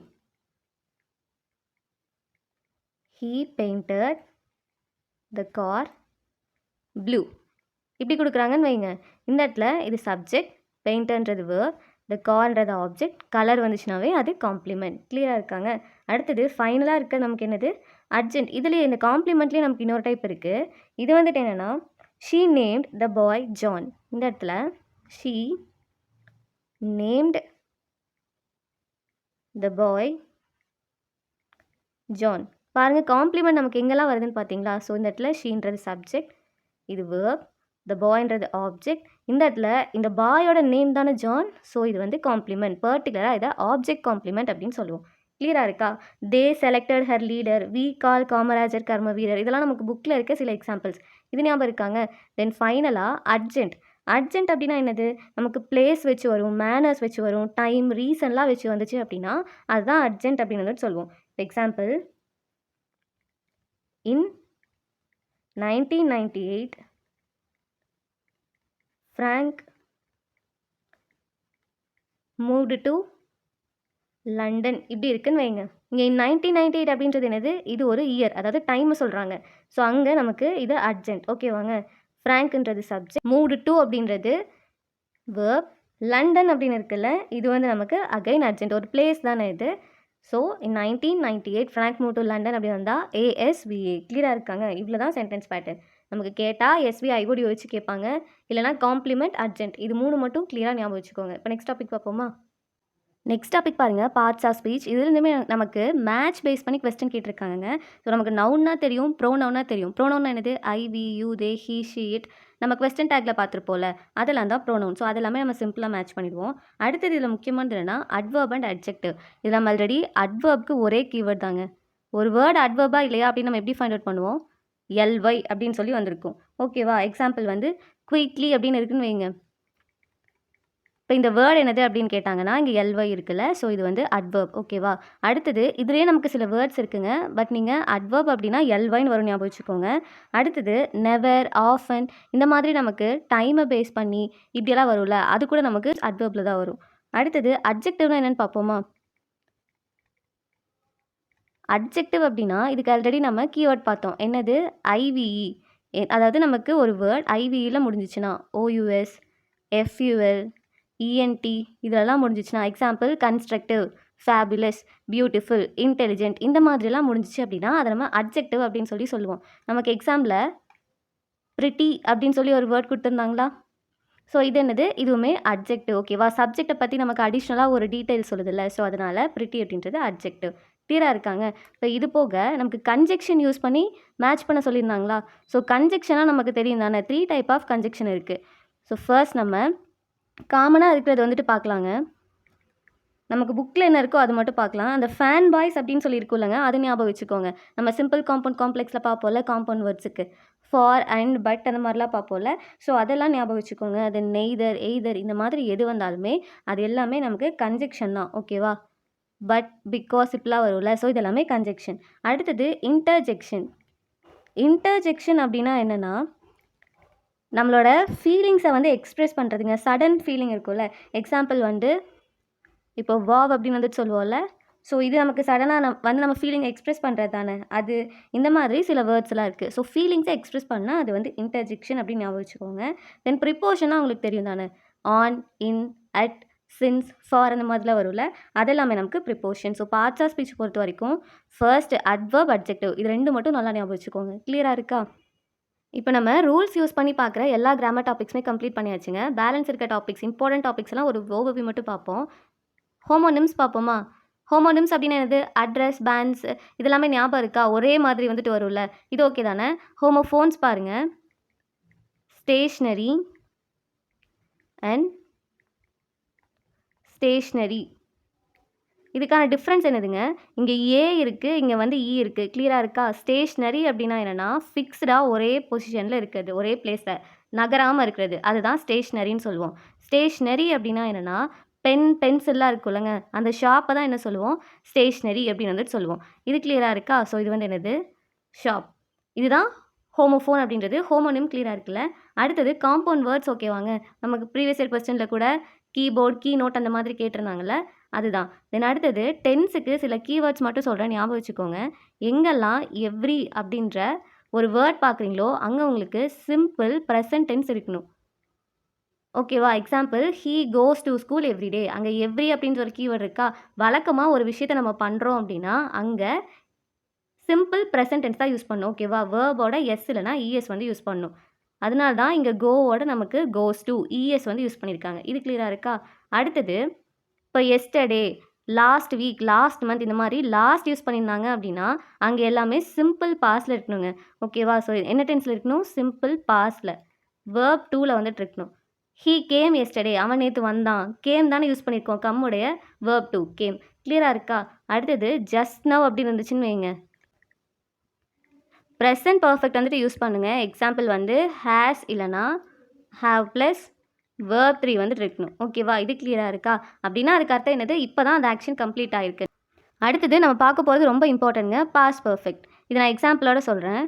He painted the car blue. இப்படி கொடுக்குறாங்கன்னு வைங்க. இந்த இடத்துல இது சப்ஜெக்ட், பெயிண்டர்ன்றது வேர்ப், த கார்ன்றது ஆப்ஜெக்ட், கலர் வந்துச்சுனாவே அது காம்ப்ளிமெண்ட். கிளியராக இருக்காங்க? அடுத்தது ஃபைனலாக இருக்க நமக்கு என்னது? அர்ஜென்ட். இதுலேயே இந்த காம்ப்ளிமெண்ட்லேயே நமக்கு இன்னொரு டைப் இருக்குது. இது வந்துட்டு என்னென்னா, she named the bye John. இந்த இடத்துல she named the bye John. பாருங்கள், காம்ப்ளிமெண்ட் நமக்கு எங்கெல்லாம் வருதுன்னு பார்த்தீங்களா? ஸோ இந்த இடத்துல ஷீன்றது சப்ஜெக்ட், இது வேர்ப், த பாய்ன்றது ஆப்ஜெக்ட். இந்த இடத்துல இந்த பாயோட நேம் தானே ஜான். ஸோ இது வந்து காம்ப்ளிமெண்ட். பர்டிகுலராக இதை ஆப்ஜெக்ட் காம்ப்ளிமெண்ட் அப்படின்னு சொல்லுவோம். கிளியராக இருக்கா? They selected her leader, we call Kamarajar Karma Veerar. இதெல்லாம் நமக்கு புக்கில் இருக்க சில எக்ஸாம்பிள்ஸ். இது ஞாபகம் இருக்காங்க? தென் ஃபைனலாக அர்ஜென்ட். அர்ஜென்ட் அப்படின்னா என்னது? நமக்கு பிளேஸ் வச்சு வரும், மேனர்ஸ் வச்சு வரும், டைம், ரீசன்லாம் வச்சு வந்துச்சு அப்படின்னா அதுதான் அர்ஜென்ட் அப்படின்னு சொல்லுவோம். Example In 1998, Frank moved to London. இப்படி இருக்குன்னு வைங்க. இங்கே 1998 அப்படின்றது என்னது? இது ஒரு இயர், அதாவது டைம் சொல்கிறாங்க. ஸோ அங்கே நமக்கு இது அர்ஜென்ட். ஓகேவாங்க? ஃப்ராங்க்ன்றது சப்ஜெக்ட், மூவ்டு டு அப்படின்றது வேர்ப், லண்டன் அப்படின்னு இருக்குல்ல, இது வந்து நமக்கு அகைன் அர்ஜென்ட். ஒரு பிளேஸ் தானே இது. So in 1998 Frank move to London அப்படி வந்தால் ஏஎஸ்விஏ. கிளியராக இருக்காங்க? இவ்வளோ தான் சென்டென்ஸ் பேட்டர்ன். நமக்கு கேட்டால் எஸ்வி ஐஓடி வச்சு கேட்பாங்க, இல்லைனா காம்ப்ளிமெண்ட், அர்ஜென்ட். இது 3 மட்டும் கிளியராக ஞாபகம் வச்சுக்கோங்க. இப்போ நெக்ஸ்ட் டாபிக் பார்ப்போமா? நெக்ஸ்ட் டாபிக் பாருங்கள், பார்ட்ஸ் ஆஃப் ஸ்பீச். இதுலேருந்துமே நமக்கு மேட்ச் பேஸ் பண்ணி கொஸ்டின் கேட்டிருக்காங்க. ஸோ நமக்கு நவுன்னா தெரியும், ப்ரோனவுன்னா தெரியும். ப்ரோனவுன்னா என்னது? I, we, you, they, he, she, it. நம்ம கொஸ்டின் டேக்கில் பார்த்துருப்போம்ல, அதெல்லாம் தான் ப்ரோனவுன். ஸோ அதெல்லாமே நம்ம சிம்பிளாக மேட்ச் பண்ணிடுவோம். அடுத்தது இதில் முக்கியமானது என்னென்னா அட்வர்ப் அண்ட் அட்ஜெக்டிவ். இதில் நம்ம ஆல்ரெடி அட்வர்ப்க்கு ஒரே கீவேர்ட் தாங்க. ஒரு வேர்டு அட்வர்பா இல்லையா அப்படின்னு நம்ம எப்படி ஃபைண்ட் அவுட் பண்ணுவோம்? எல்ஒய் அப்படின்னு சொல்லி வந்திருக்கும். ஓகேவா? எக்ஸாம்பிள் வந்து குயிக்லி அப்படின்னு இருக்குன்னு வைங்க. இப்போ இந்த வேர்டு என்னது அப்படின்னு கேட்டாங்கன்னா, இங்கே எல்ஒய் இருக்குல்ல, ஸோ இது வந்து அட்வர்ப். ஓகேவா? அடுத்தது இதுலேயே நமக்கு சில வேர்ட்ஸ் இருக்குங்க. பட் நீங்கள் அட்வர்ப் அப்படின்னா எல்ஒய்ன்னு வரும், ஞாபகம் வச்சுக்கோங்க. அடுத்தது நெவர், ஆஃபன், இந்த மாதிரி நமக்கு டைமை பேஸ் பண்ணி இப்படியெல்லாம் வரும்ல, அது கூட நமக்கு அட்வர்பில் தான் வரும். அடுத்தது அட்ஜெக்டிவ்னா என்னென்னு பார்ப்போமா? அட்ஜெக்டிவ் அப்படின்னா இதுக்கு ஆல்ரெடி நம்ம கீவேர்ட் பார்த்தோம். என்னது? ஐவிஇ. அதாவது நமக்கு ஒரு வேர்ட் ஐவிஇயில் முடிஞ்சிச்சுன்னா ஓயூஎஸ், எஃப்யூஎல், இஎன்டி இதெல்லாம் முடிஞ்சிச்சுன்னா, example constructive, fabulous, beautiful, intelligent, இந்த மாதிரிலாம் முடிஞ்சிச்சு அப்படின்னா அதை நம்ம அட்ஜெக்டிவ் அப்படின்னு சொல்லி சொல்லுவோம். நமக்கு எக்ஸாம்பிளில் ப்ரிட்டி அப்படின்னு சொல்லி ஒரு வேர்ட் கொடுத்துருந்தாங்களா? ஸோ இது என்னது? இதுவுமே அட்ஜெக்டிவ். ஓகேவா? சப்ஜெக்டை பற்றி நமக்கு அடிஷ்னலாக ஒரு டீட்டெயில் சொல்லுதில்ல, ஸோ அதனால் ப்ரிட்டி அப்படின்றது அட்ஜெக்டிவ். கிளியராக இருக்காங்க? இப்போ இது போக நமக்கு கன்ஜெக்ஷன் யூஸ் பண்ணி மேட்ச் பண்ண சொல்லியிருந்தாங்களா? ஸோ கன்ஜெக்ஷனாக நமக்கு தெரியும் தானே, 3 டைப் ஆஃப் கன்ஜெக்ஷன் இருக்குது. ஸோ ஃபர்ஸ்ட் நம்ம காமனாக இருக்கிறது வந்துட்டு பார்க்கலாங்க. நமக்கு புக்கில் என்ன இருக்கோ அது மட்டும் பார்க்கலாம். அந்த ஃபேன் பாய்ஸ் அப்படின்னு சொல்லி இருக்குல்லங்க, அது ஞாபகம் வச்சுக்கோங்க. நம்ம சிம்பிள் காம்பவுண்ட் காம்ப்ளெக்ஸில் பார்ப்போம்ல காம்பவுண்ட் வேர்ட்ஸுக்கு. ஃபார் அண்ட் பட் அந்த மாதிரிலாம் பார்ப்போம்ல. ஸோ அதெல்லாம் ஞாபகம் வச்சுக்கோங்க. அது நெய்தர் எய்தர் இந்த மாதிரி எது வந்தாலுமே அது எல்லாமே நமக்கு கன்ஜெக்ஷன் தான். ஓகேவா? பட் பிகாஸ் இப்படிலாம் வரும்ல. ஸோ இதெல்லாமே கன்ஜெக்ஷன். அடுத்தது இன்டர்ஜெக்ஷன். இன்டர்ஜெக்ஷன் அப்படின்னா என்னென்னா, நம்மளோட ஃபீலிங்ஸை வந்து எக்ஸ்ப்ரெஸ் பண்ணுறதுங்க. சடன் ஃபீலிங் இருக்கும்ல. எக்ஸாம்பிள் வந்து இப்போ வாவ் அப்படின்னு வந்துட்டு சொல்லுவோம்ல. ஸோ இது நமக்கு சடனாக நம்ம ஃபீலிங் எக்ஸ்ப்ரெஸ் பண்ணுறது தானே. அது இந்த மாதிரி சில வேர்ட்ஸ்லாம் இருக்குது. ஸோ ஃபீலிங்ஸை எக்ஸ்ப்ரெஸ் பண்ணால் அது வந்து இன்டர்ஜெக்ஷன் அப்படின்னு ஞாபகம் வச்சுக்கோங்க. தென் ப்ரிப்போஷனாக உங்களுக்கு தெரியும் தானே. On, in, at, since, for அந்த மாதிரிலாம் வரும்ல. அதெல்லாமே நமக்கு preposition. So parts of speech பொறுத்த வரைக்கும் ஃபர்ஸ்ட் அட்வர்ப், அட்ஜெக்டிவ் இது 2 மட்டும் நல்லா ஞாபகம் வச்சுக்கோங்க. கிளியராக இருக்கா? இப்போ நம்ம ரூல்ஸ் யூஸ் பண்ணி பார்க்குற எல்லா கிராமர் டாபிக்ஸுமே கம்ப்ளீட் பண்ணியாச்சுங்க. பேலன்ஸ் இருக்க டாபிக்ஸ், இம்பார்ட்டன்ட் டாபிக்ஸ்லாம் ஒரு ஓவர்வியூ மட்டும் பார்ப்போம். ஹோமோனிம்ஸ் பார்ப்போமா? ஹோமோனிம்ஸ் அப்படின்னா என்னது? அட்ரஸ், பேண்ட்ஸ் இதெல்லாமே ஞாபகம் இருக்கா? ஒரே மாதிரி வந்துட்டு வரும்ல. இது ஓகே தானே? ஹோமோஃபோன்ஸ் பாருங்கள். Stationery and stationery. இதுக்கான டிஃப்ரென்ஸ் என்னதுங்க? இங்கே ஏ இருக்குது, இங்கே வந்து இ இருக்குது. கிளியராக இருக்கா? ஸ்டேஷ்னரி அப்படின்னா என்னென்னா ஃபிக்ஸ்டாக ஒரே பொசிஷனில் இருக்கிறது, ஒரே பிளேஸில் நகராமல் இருக்கிறது. அதுதான் ஸ்டேஷ்னரின்னு சொல்லுவோம். ஸ்டேஷ்னரி அப்படின்னா என்னென்னா பென்சில்லாம் இருக்குல்லங்க, அந்த ஷாப்பை தான் என்ன சொல்லுவோம்? ஸ்டேஷ்னரி அப்படின்னு வந்துட்டு சொல்லுவோம். இது கிளியராக இருக்கா? ஸோ இது வந்து என்னது? ஷாப். இதுதான் ஹோமோஃபோன் அப்படின்றது. ஹோமோனிம் கிளியராக இருக்குல்ல. அடுத்தது காம்பவுண்ட் வேர்ட்ஸ். ஓகேவாங்க? நமக்கு ப்ரீவியஸ் இயர் கொஸ்டினில் கூட கீபோர்ட், கீ நோட் அந்த மாதிரி கேட்டிருந்தாங்கல்ல, அதுதான். தென் அடுத்தது டென்ஸுக்கு சில கீவேர்ட்ஸ் மட்டும் சொல்கிறேன், ஞாபகம் வச்சுக்கோங்க. எங்கெல்லாம் எவ்ரி அப்படின்ற ஒரு வேர்ட் பார்க்குறீங்களோ அங்கே உங்களுக்கு சிம்பிள் ப்ரெசன்ட் டென்ஸ் இருக்கணும். ஓகேவா? Example he goes to school everyday. அங்கே எவ்ரி அப்படின்ற ஒரு கீவேர்ட் இருக்கா? வழக்கமாக ஒரு விஷயத்தை நம்ம பண்ணுறோம் அப்படின்னா அங்கே சிம்பிள் ப்ரெசன்ட் டென்ஸ் தான் யூஸ் பண்ணணும். ஓகேவா? வேர்போட எஸ் இல்லைனா இஎஸ் வந்து யூஸ் பண்ணணும். அதனால தான் இங்கே கோவோட நமக்கு கோஸ் டு இஎஸ் வந்து யூஸ் பண்ணியிருக்காங்க. இது கிளியராக இருக்கா? அடுத்தது இப்போ yesterday, last week, last month இந்த மாதிரி லாஸ்ட் யூஸ் பண்ணியிருந்தாங்க அப்படின்னா அங்கே எல்லாமே சிம்பிள் பாஸ்டில் இருக்கணுங்க. ஓகேவா? ஸோ என்ன டென்ஸில் இருக்கணும்? சிம்பிள் பாஸ்டில். வேர்ப் 2ல் வந்துட்டு இருக்கணும். He came yesterday. அவன் நேற்று வந்தான். கேம் தானே யூஸ் பண்ணியிருக்கோம். கம்முடைய வேர்ப் 2 கேம். கிளியராக இருக்கா? அடுத்தது ஜஸ்ட் நவ் அப்படின்னு இருந்துச்சுன்னு வைங்க, ப்ரெசன்ட் பர்ஃபெக்ட் வந்துட்டு யூஸ் பண்ணுங்கள். எக்ஸாம்பிள் வந்து ஹேஸ் இல்லைனா ஹாவ் ப்ளஸ் வேர்ப் 3 வந்துட்டு இருக்கணும். ஓகேவா? இது கிளியராக இருக்கா? அப்படின்னா அதுக்கு அர்த்தம் என்னது? இப்போ தான் அந்த ஆக்ஷன் கம்ப்ளீட் ஆகிருக்கு. அடுத்தது நம்ம பார்க்க போகிறது ரொம்ப இம்பார்ட்டன்ட்ங்க, பாஸ்ட் பர்ஃபெக்ட். இதை நான் எக்ஸாம்பிளோட சொல்கிறேன்.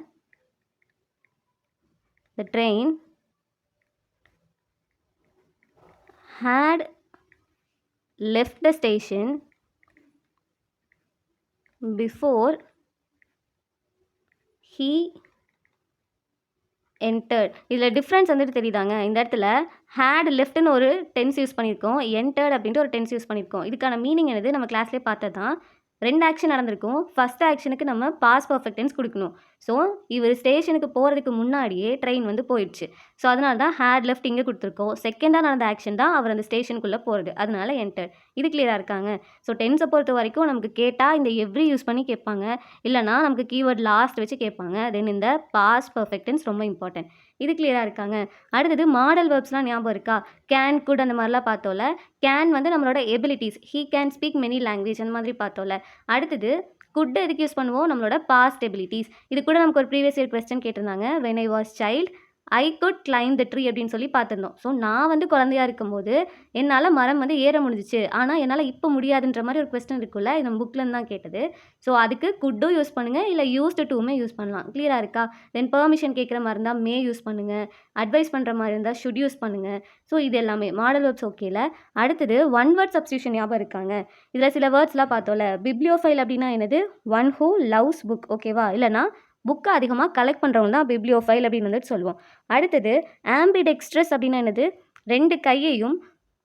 த train had left the station before he entered. இதில் டிஃப்ரென்ஸ் வந்துட்டு தெரியுதாங்க? இந்த இடத்துல had leftன்னு ஒரு டென்ஸ் யூஸ் பண்ணியிருக்கோம், entered அப்படின்ட்டு ஒரு டென்ஸ் யூஸ் பண்ணியிருக்கோம். இதுக்கான மீனிங் என்னது? நம்ம கிளாஸ்லேயே பார்த்தது தான். 2 ஆக்ஷன் நடந்திருக்கும். ஃபஸ்ட் ஆக்ஷனுக்கு நம்ம பாஸ் பர்ஃபெக்ட் டென்ஸ் கொடுக்கணும். ஸோ இவர் ஸ்டேஷனுக்கு போகிறதுக்கு முன்னாடியே ட்ரெயின் வந்து போயிடுச்சு. ஸோ அதனால தான் ஹேட் லெஃப்ட் இங்கே கொடுத்துருக்கோம். செகண்டாக நடந்த ஆக்ஷன் தான் அவர் அந்த ஸ்டேஷனுக்குள்ளே போகிறது. அதனால என்டர். இது கிளியராக இருக்காங்க? ஸோ டென்ஸை பொறுத்த வரைக்கும் நமக்கு கேட்டால் இந்த எவ்ரி யூஸ் பண்ணி கேட்பாங்க, இல்லைனா நமக்கு கீவேர்ட் லாஸ்ட் வச்சு கேட்பாங்க. தென் இந்த பாஸ் பர்ஃபெக்ட் டென்ஸ் ரொம்ப இம்பார்ட்டன்ட். இது கிளியராக இருக்காங்க? அடுத்தது மாடல் வேர்ப்ஸ்லாம் ஞாபகம் இருக்கா? கேன், குட் அந்த மாதிரிலாம் பார்த்தோம்ல. கேன் வந்து நம்மளோட abilities, he can speak many language அந்த மாதிரி பார்த்தோம்ல. அடுத்தது குட் எதுக்கு யூஸ் பண்ணுவோம்? நம்மளோட பாஸ்ட் எபிலிட்டிஸ். இது கூட நமக்கு ஒரு ப்ரீவியஸ் இயர் கொஸ்டின் கேட்டிருந்தாங்க. When I was child I could claim the tree அப்படின்னு சொல்லி பார்த்துருந்தோம். ஸோ நான் வந்து குழந்தையாக இருக்கும்போது என்னால் மரம் வந்து ஏற முடிஞ்சிச்சு, ஆனால் என்னால் இப்போ முடியாதுன்ற மாதிரி ஒரு கொஸ்டின் இருக்குல்ல, இது நம்ம புக்லேருந்து தான் கேட்டது. ஸோ அதுக்கு குட்டும் யூஸ் பண்ணுங்கள், இல்லை யூஸ்டு டூமே யூஸ் பண்ணலாம். கிளியராக இருக்கா? தென் பெர்மிஷன் கேட்குற மாதிரி இருந்தால் மே யூஸ் பண்ணுங்கள், அட்வைஸ் பண்ணுற மாதிரி இருந்தால் ஷுட் யூஸ் பண்ணுங்கள். ஸோ இது எல்லாமே மாடல் வேர்ப்ஸ். ஓகேல. அடுத்தது ஒன் வேர்ட் சப்ஸ்டியூஷன் ஞாபகம் இருக்காங்க? இதில் சில வேர்ட்ஸ்லாம் பார்த்தோம்ல. பிப்ளியோஃபைல் அப்படின்னா என்னது? One who loves book. ஓகேவா? இல்லைனா புக்கை அதிகமாக கலெக்ட் பண்ணுறவங்க தான் பிப்ளியோஃபைல் அப்படின்னு வந்துட்டு சொல்லுவோம். அடுத்தது ஆம்பிடெக்ஸ்ட்ரஸ் அப்படின்னா என்னது? 2 கையையும்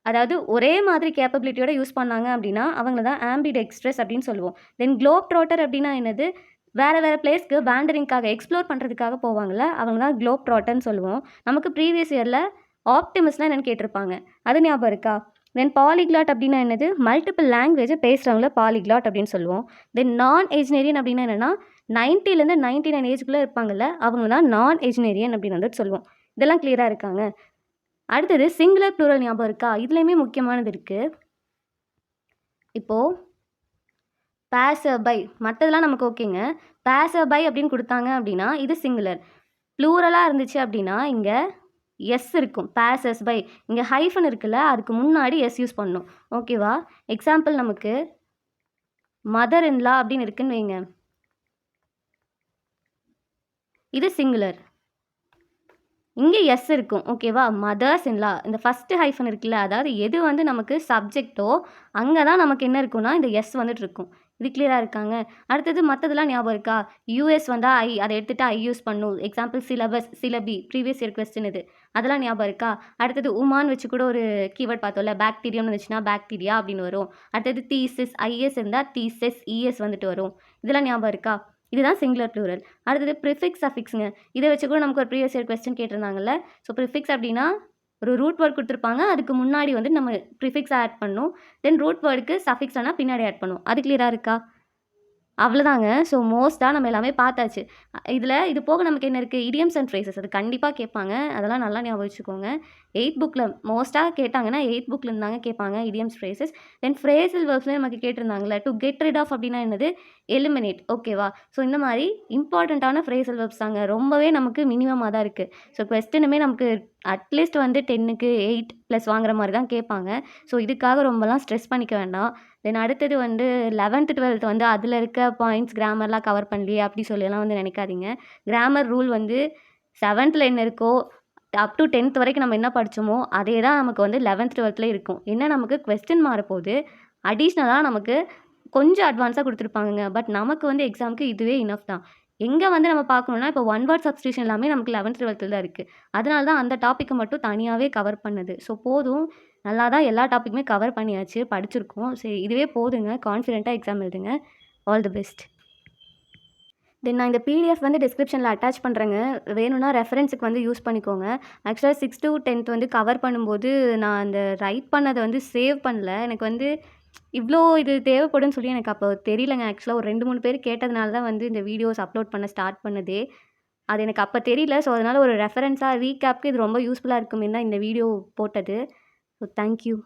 அதாவது ஒரே மாதிரி கேப்பபிலிட்டியோட யூஸ் பண்ணாங்க அப்படின்னா அவங்கள தான் ஆம்பிடெக்ஸ்ட்ரஸ் அப்படின்னு சொல்லுவோம். தென் குளோப் ட்ராட்டர் அப்படின்னா என்னது? வேறு வேறு பிளேஸ்க்கு வேண்டரிங்காக எக்ஸ்ப்ளோர் பண்ணுறதுக்காக போவாங்கள்ல, அவங்க தான் குளோப் ட்ராட்டர்னு சொல்லுவோம். நமக்கு ப்ரீவியஸ் இயரில் ஆப்டிமிஸ்ட்லாம் என்னென்னு கேட்டிருப்பாங்க, அது ஞாபகம் இருக்கா? தென் பாலிக்லாட் அப்படின்னா என்னது? மல்டிபிள் லாங்குவேஜை பேசுகிறவங்கள பாலிக்லாட் அப்படின்னு சொல்லுவோம். தென் நான் எஜ்னேரியன் அப்படின்னா என்னென்னா 90லேருந்து 99 ஏஜுக்குள்ளே இருப்பாங்கள்ல, அவங்க தான் நான் எஜ்னேரியன் அப்படின்னு வந்துட்டு சொல்லுவோம். இதெல்லாம் கிளியராக இருக்காங்க? அடுத்தது சிங்குலர் ப்ளூரல் ஞாபகம் இருக்கா? இதுலேயுமே முக்கியமானது இருக்குது. இப்போது பேசர் பை மற்றதெல்லாம் நமக்கு ஓகேங்க. பேசர் பை அப்படின்னு கொடுத்தாங்க அப்படின்னா இது சிங்குலர். ப்ளூரலாக இருந்துச்சு அப்படின்னா இங்கே எஸ் இருக்கும். பேசர்ஸ் பை இங்கே ஹைஃபன் இருக்குல்ல, அதுக்கு முன்னாடி எஸ் யூஸ் பண்ணணும். ஓகேவா? எக்ஸாம்பிள் நமக்கு மதர் இன் லா அப்படின்னு இருக்குன்னு வைங்க. இது சிங்குலர். இங்கே எஸ் இருக்கும். ஓகேவா? மதர்ஸ் இன் லா இந்த ஃபஸ்ட்டு ஹைஃபன் இருக்குல்ல, அதாவது எது வந்து நமக்கு சப்ஜெக்ட்டோ அங்கே தான் நமக்கு என்ன இருக்குன்னா இந்த எஸ் வந்துட்டு இருக்கும். இது கிளியராக இருக்காங்க? அடுத்தது மற்றதெல்லாம் ஞாபகம் இருக்கா? யூஎஸ் வந்தால் ஐ அதை எடுத்துகிட்டு ஐ யூஸ் பண்ணும். Example syllabus, syllabi, previous year question இது. அதெல்லாம் ஞாபகம் இருக்கா? அடுத்தது உமான் வச்சு கூட ஒரு கீவேர்ட் பார்த்தோம்ல, பாக்டீரியான்னு வந்துச்சுன்னா பாக்டீரியா அப்படின்னு வரும். அடுத்தது தீசிஸ், ஐஎஸ் இருந்தால் தீசஸ், இஎஸ் வந்துட்டு வரும். இதெல்லாம் ஞாபகம் இருக்கா? இதுதான் சிங்குலர் ப்ளூரல். அடுத்தது ப்ரிஃபிக்ஸ் சஃபிக்ஸுங்க. இதை வச்சு கூட நமக்கு ஒரு ப்ரீவியஸ் இயர் கொஸ்டின் கேட்டிருந்தாங்கல்ல. ஸோ ப்ரிஃபிக்ஸ் அப்படின்னா ஒரு ரூட் வேர்ட் கொடுத்துருப்பாங்க, அதுக்கு முன்னாடி வந்து நம்ம ப்ரிஃபிக்ஸ் ஆட் பண்ணணும். தென் ரூட் வேர்டுக்கு சஃபிக்ஸ் ஆனால் பின்னாடி ஆட் பண்ணணும். அது கிளியராக இருக்கா? அவ்வளோதாங்க. ஸோ மோஸ்ட்டாக நம்ம எல்லாமே பார்த்தாச்சு. இதில் இது போக நமக்கு என்ன இருக்குது? Idioms and phrases. அது கண்டிப்பாக கேட்பாங்க. அதெல்லாம் நல்லா ஞாபகம் வச்சுக்கோங்க. 8th புக்கில் மோஸ்ட்டாக கேட்டாங்கன்னா 8th புக்கில் இருந்தாங்க கேட்பாங்க இடியம்ஸ், ஃப்ரேசஸ். தென் ஃப்ரேசல் வேர்ப்ஸ்லேயே நமக்கு கேட்டிருந்தாங்கல்ல, டு கெட் ரிட் ஆஃப் அப்படின்னா என்னது? எலிமினேட். ஓகேவா? ஸோ இந்த மாதிரி இம்பார்ட்டண்ட்டான ஃப்ரேசல் வேர்ப்ஸ் தாங்க. ரொம்பவே நமக்கு மினிமமாக தான் இருக்குது. ஸோ கொஸ்டினுமே நமக்கு அட்லீஸ்ட் வந்து 10க்கு 8 ப்ளஸ் வாங்குற மாதிரி தான் கேட்பாங்க. ஸோ இதுக்காக ரொம்பலாம் ஸ்ட்ரெஸ் பண்ணிக்க வேண்டாம். தென் அடுத்தது வந்து 11th 12th வந்து அதில் இருக்க பாயிண்ட்ஸ் கிராமர்லாம் கவர் பண்ணலையே அப்படி சொல்லியெல்லாம் வந்து நினைக்காதீங்க. கிராமர் ரூல் வந்து 7th என்ன இருக்கோ அப் டு 10th வரைக்கும் நம்ம என்ன படித்தோமோ அதே தான் நமக்கு வந்து 11th 12th இருக்கும். என்ன நமக்கு கொஸ்டின் மாறப்போகுது, அடிஷ்னலாக நமக்கு கொஞ்சம் அட்வான்ஸாக கொடுத்துருப்பாங்கங்க. பட் நமக்கு வந்து எக்ஸாமுக்கு இதுவே இனஃப் தான். எங்கே வந்து நம்ம பார்க்கணுன்னா இப்போ ஒன் வேர்ட் சப்ஸ்டியூஷன் எல்லாமே நமக்கு 11th 12th தான் இருக்குது. அதனால தான் அந்த டாப்பிக்கை மட்டும் தனியாகவே கவர் பண்ணுது. ஸோ போதும், நல்லா தான் எல்லா டாப்பிக்குமே கவர் பண்ணியாச்சு, படிச்சிருக்கோம். சரி இதுவே போதுங்க. கான்ஃபிடென்ட்டாக எக்ஸாம் எழுதுங்க. All the best. தென் நான் இந்த பிடிஎஃப் வந்து டிஸ்கிரிப்ஷனில் அட்டாச் பண்ணுறேங்க. வேணும்னா ரெஃபரன்ஸுக்கு வந்து யூஸ் பண்ணிக்கோங்க. ஆக்சுவலாக 6th to 10th வந்து கவர் பண்ணும்போது நான் அந்த ரைட் பண்ணதை வந்து சேவ் பண்ணல. எனக்கு வந்து இவ்வளோ இது தேவைப்படும்னு சொல்லி எனக்கு அப்போ தெரியலங்க. ஆக்சுவலாக ஒரு 2, 3 பேர் கேட்டதுனால தான் வந்து இந்த வீடியோஸ் அப்லோட் பண்ண ஸ்டார்ட் பண்ணதே. அது எனக்கு அப்போ தெரியல. ஸோ அதனால் ஒரு ரெஃபரன்ஸாக ரீகேப்க்கு இது ரொம்ப யூஸ்ஃபுல்லாக இருக்குமே தான் இந்த வீடியோ போட்டது. So thank you.